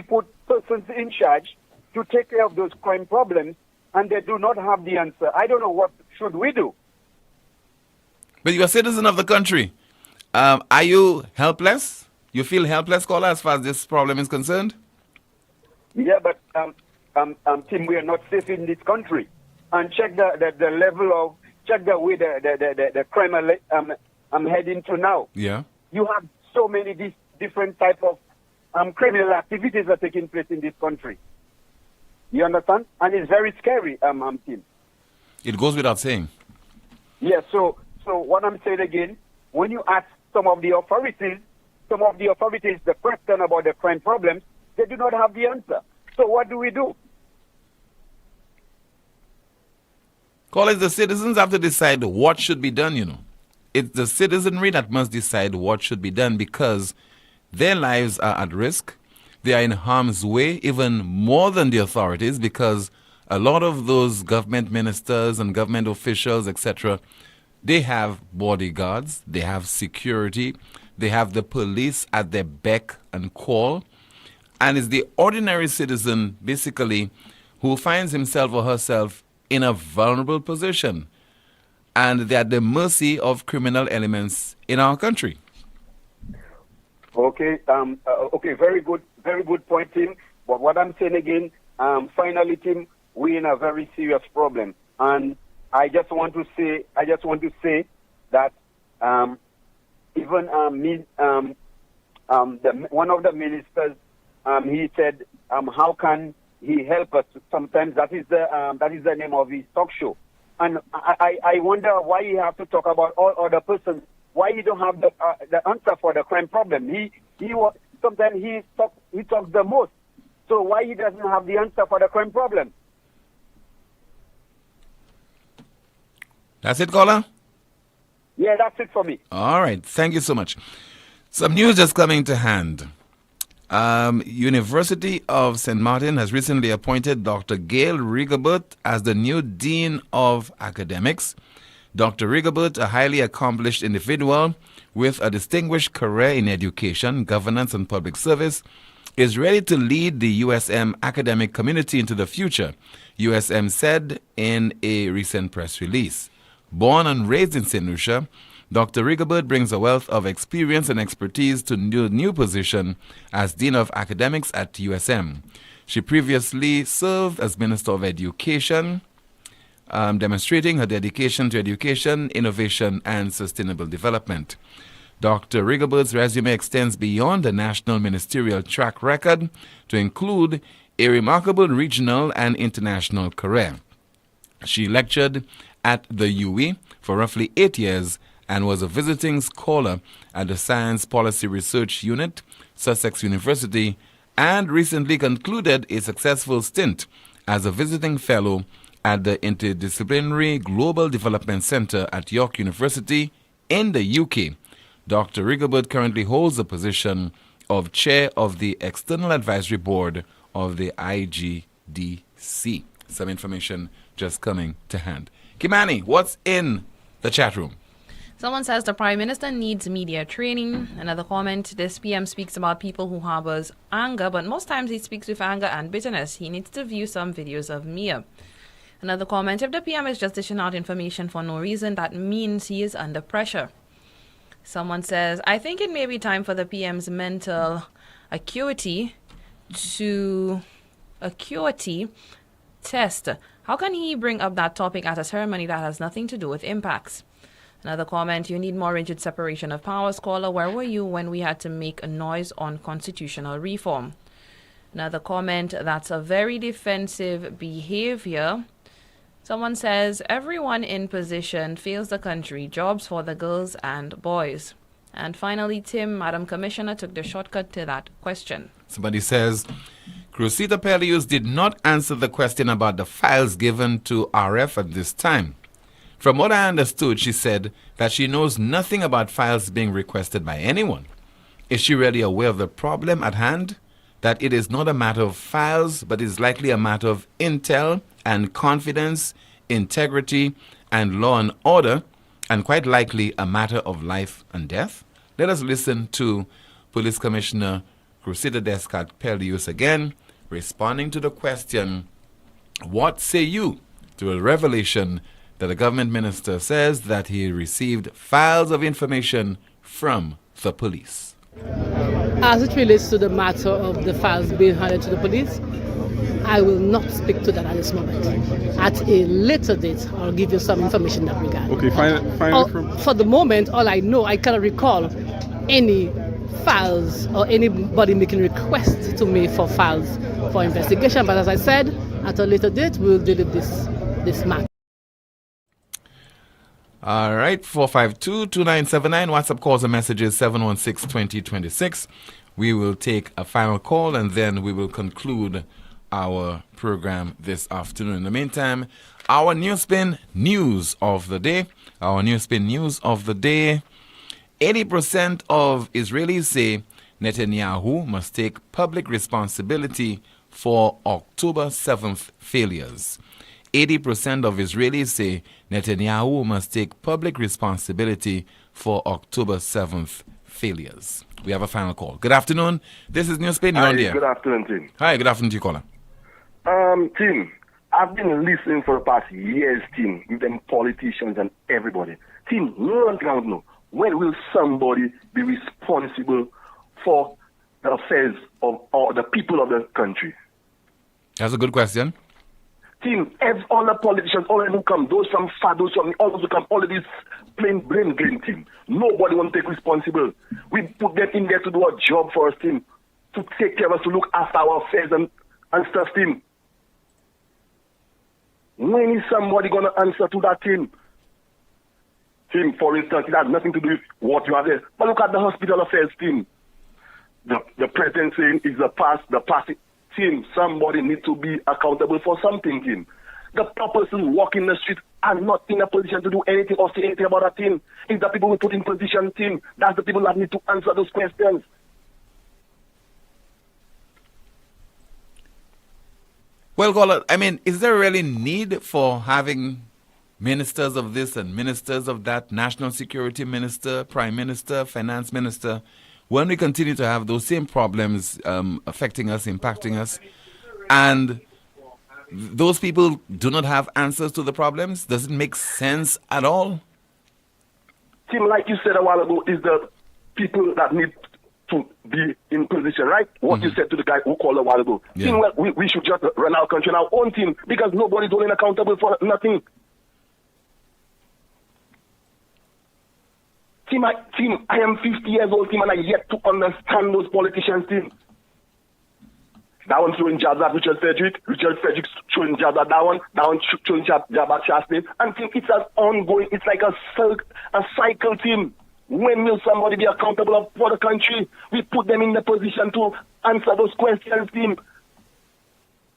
put persons in charge to take care of those crime problems, and they do not have the answer, I don't know what should we do. But you're a citizen of the country. Are you helpless? You feel helpless, caller, as far as this problem is concerned? Yeah, but Tim, we are not safe in this country. And check the level of, check the way the crime I'm heading to now. Yeah. You have so many different type of criminal activities are taking place in this country. You understand? And it's very scary, Tim. It goes without saying. Yeah, so what I'm saying again, when you ask some of the authorities the question about the crime problems, they do not have the answer. So what do we do? Callers, the citizens have to decide what should be done, It's the citizenry that must decide what should be done because their lives are at risk. They are in harm's way, even more than the authorities, because a lot of those government ministers and government officials, etc., they have bodyguards, they have security, they have the police at their beck and call. And it's the ordinary citizen, basically, who finds himself or herself in a vulnerable position. And they're at the mercy of criminal elements in our country. Okay, very good point, Tim. But what I'm saying again, finally, Tim, we're in a very serious problem. And I just want to say that even one of the ministers, he said, how can he help us? Sometimes that is the name of his talk show. And I wonder why he have to talk about all other persons. Why he don't have the answer for the crime problem? Sometimes he talks the most. So why he doesn't have the answer for the crime problem? That's it, caller? Yeah, that's it for me. All right. Thank you so much. Some news just coming to hand. University of St. Martin has recently appointed Dr. Gail Rigobert as the new Dean of Academics. Dr. Rigobert, a highly accomplished individual with a distinguished career in education, governance, and public service, is ready to lead the USM academic community into the future, USM said in a recent press release. Born and raised in St. Lucia, Dr. Rigobert brings a wealth of experience and expertise to the new position as Dean of Academics at USM. She previously served as Minister of Education, demonstrating her dedication to education, innovation, and sustainable development. Dr. Rigobert's resume extends beyond the national ministerial track record to include a remarkable regional and international career. She lectured at the UE for roughly 8 years and was a visiting scholar at the Science Policy Research Unit, Sussex University, and recently concluded a successful stint as a visiting fellow at the Interdisciplinary Global Development Center at York University in the UK. Dr. Rigobert currently holds the position of Chair of the External Advisory Board of the IGDC. Some information just coming to hand. Kimani, what's in the chat room? Someone says the Prime Minister needs media training. Another comment, this PM speaks about people who harbors anger, but most times he speaks with anger and bitterness. He needs to view some videos of Mia. Another comment, if the PM is just dishing out information for no reason, that means he is under pressure. Someone says, I think it may be time for the PM's mental acuity test. How can he bring up that topic at a ceremony that has nothing to do with impacts? Another comment, you need more rigid separation of powers. Caller, where were you when we had to make a noise on constitutional reform? Another comment, that's a very defensive behavior. Someone says, everyone in position fails the country, jobs for the girls and boys. And finally, Tim, Madam Commissioner, took the shortcut to that question. Somebody says, Crusita Pelius did not answer the question about the files given to RF at this time. From what I understood, she said that she knows nothing about files being requested by anyone. Is she really aware of the problem at hand? That it is not a matter of files, but is likely a matter of intel and confidence, integrity, and law and order, and quite likely a matter of life and death? Let us listen to Police Commissioner Crusita Descat Pelius again, responding to the question, what say you to a revelation that a government minister says that he received files of information from the police? As it relates to the matter of the files being handed to the police, I will not speak to that at this moment. At a later date, I'll give you some information in that regard. Okay, finally for the moment, all I know, I cannot recall any files or anybody making requests to me for files for investigation. But as I said, at a later date, we'll deal with this matter. All right, 452-2979. WhatsApp calls and messages 716-2026. We will take a final call and then we will conclude our program this afternoon. In the meantime, our NewsSpin news of the day. 80% of Israelis say Netanyahu must take public responsibility for October 7th failures. 80% of Israelis say Netanyahu must take public responsibility for October 7th failures. We have a final call. Good afternoon. This is NewsSpin. You're on the air. Good afternoon, Tim. Hi, good afternoon to you, caller. Tim, I've been listening for the past years, Tim, with them politicians and everybody. Tim, no one can know. When will somebody be responsible for the affairs of or the people of the country? That's a good question. Team, all the politicians, all of them who come, those from FA, those from all those who come, all of this plain brain game, team. Nobody want to take responsible. We put them in there to do a job for us, team, to take care of us, to look after our affairs and stuff, team. When is somebody going to answer to that, team? Team, for instance, it has nothing to do with what you have there. But look at the hospital affairs, team. The president saying is the past. Team, somebody needs to be accountable for something, team. The person walking the street are not in a position to do anything or say anything about that, team. It's the people we put in position, team. That's the people that need to answer those questions. Well, Gola, I mean, is there really need for having ministers of this and ministers of that, national security minister, prime minister, finance minister, when we continue to have those same problems affecting us, impacting us, and those people do not have answers to the problems? Does it make sense at all? Tim, like you said a while ago, is the people that need to be in position, right? What you said to the guy who called a while ago. Yeah. Tim, well, we should just run our country on our own team because nobody's holding accountable for nothing. Tim, I am 50 years old, Tim, and I yet to understand those politicians, Tim. That one throwing jabs at Richard Frederick throwing jabs at that one throwing jabs at Chastain. And Tim, it's an ongoing, it's like a cycle, Tim. When will somebody be accountable for the country? We put them in the position to answer those questions, Tim.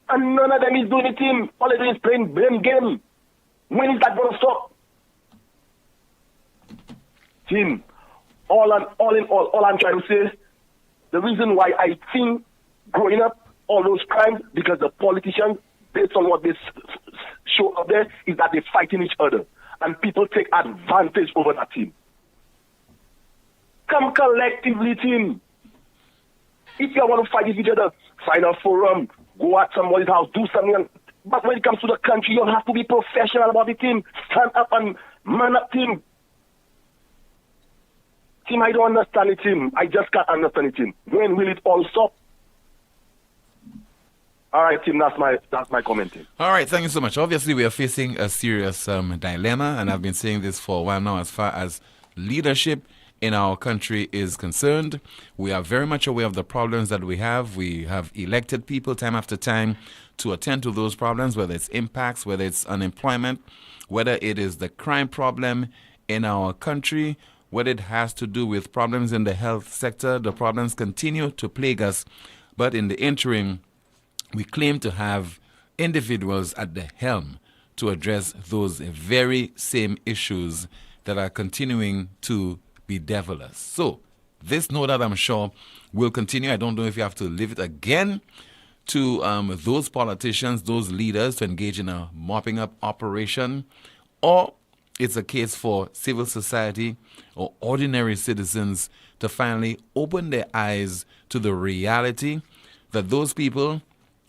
And none of them is doing it, Tim. All they're doing is playing blame game. When is that going to stop? Tim, all I'm trying to say, the reason why I think growing up, all those crimes, because the politicians, based on what they show up there, is that they're fighting each other. And people take advantage over that, team. Come collectively, team. If you want to fight each other, find a forum, go at somebody's house, do something. But when it comes to the country, you have to be professional about the team. Stand up and man up, team. Team, I don't understand it, team. I just can't understand it, team. When will it all stop? All right, team, that's my comment, team. All right, thank you so much. Obviously, we are facing a serious dilemma, and I've been saying this for a while now as far as leadership in our country is concerned. We are very much aware of the problems that we have. We have elected people time after time to attend to those problems, whether it's impacts, whether it's unemployment, whether it is the crime problem in our country, whether it has to do with problems in the health sector. The problems continue to plague us, but in the interim, we claim to have individuals at the helm to address those very same issues that are continuing to bedevil us. So, this note that I'm sure will continue. I don't know if you have to leave it again to those politicians, those leaders to engage in a mopping up operation, or it's a case for civil society or ordinary citizens to finally open their eyes to the reality that those people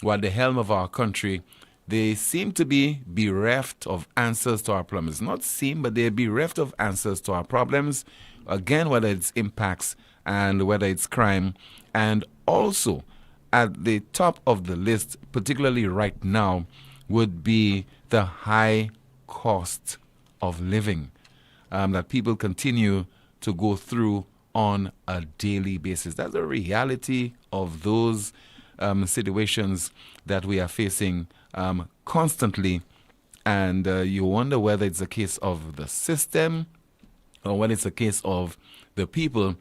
who are at the helm of our country, they seem to be bereft of answers to our problems. Not seem, but they're bereft of answers to our problems. Again, whether it's impacts and whether it's crime. And also, at the top of the list, particularly right now, would be the high cost of living that people continue to go through on a daily basis. That's the reality of those situations that we are facing constantly. And you wonder whether it's a case of the system or whether it's a case of the people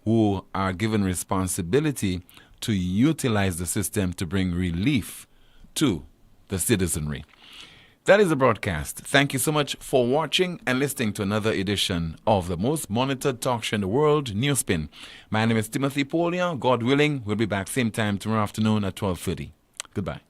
who are given responsibility to utilize the system to bring relief to the citizenry. That is the broadcast. Thank you so much for watching and listening to another edition of the most monitored talk show in the world, NewsSpin. My name is Timothy Poleon. God willing, we'll be back same time tomorrow afternoon at 12:30. Goodbye.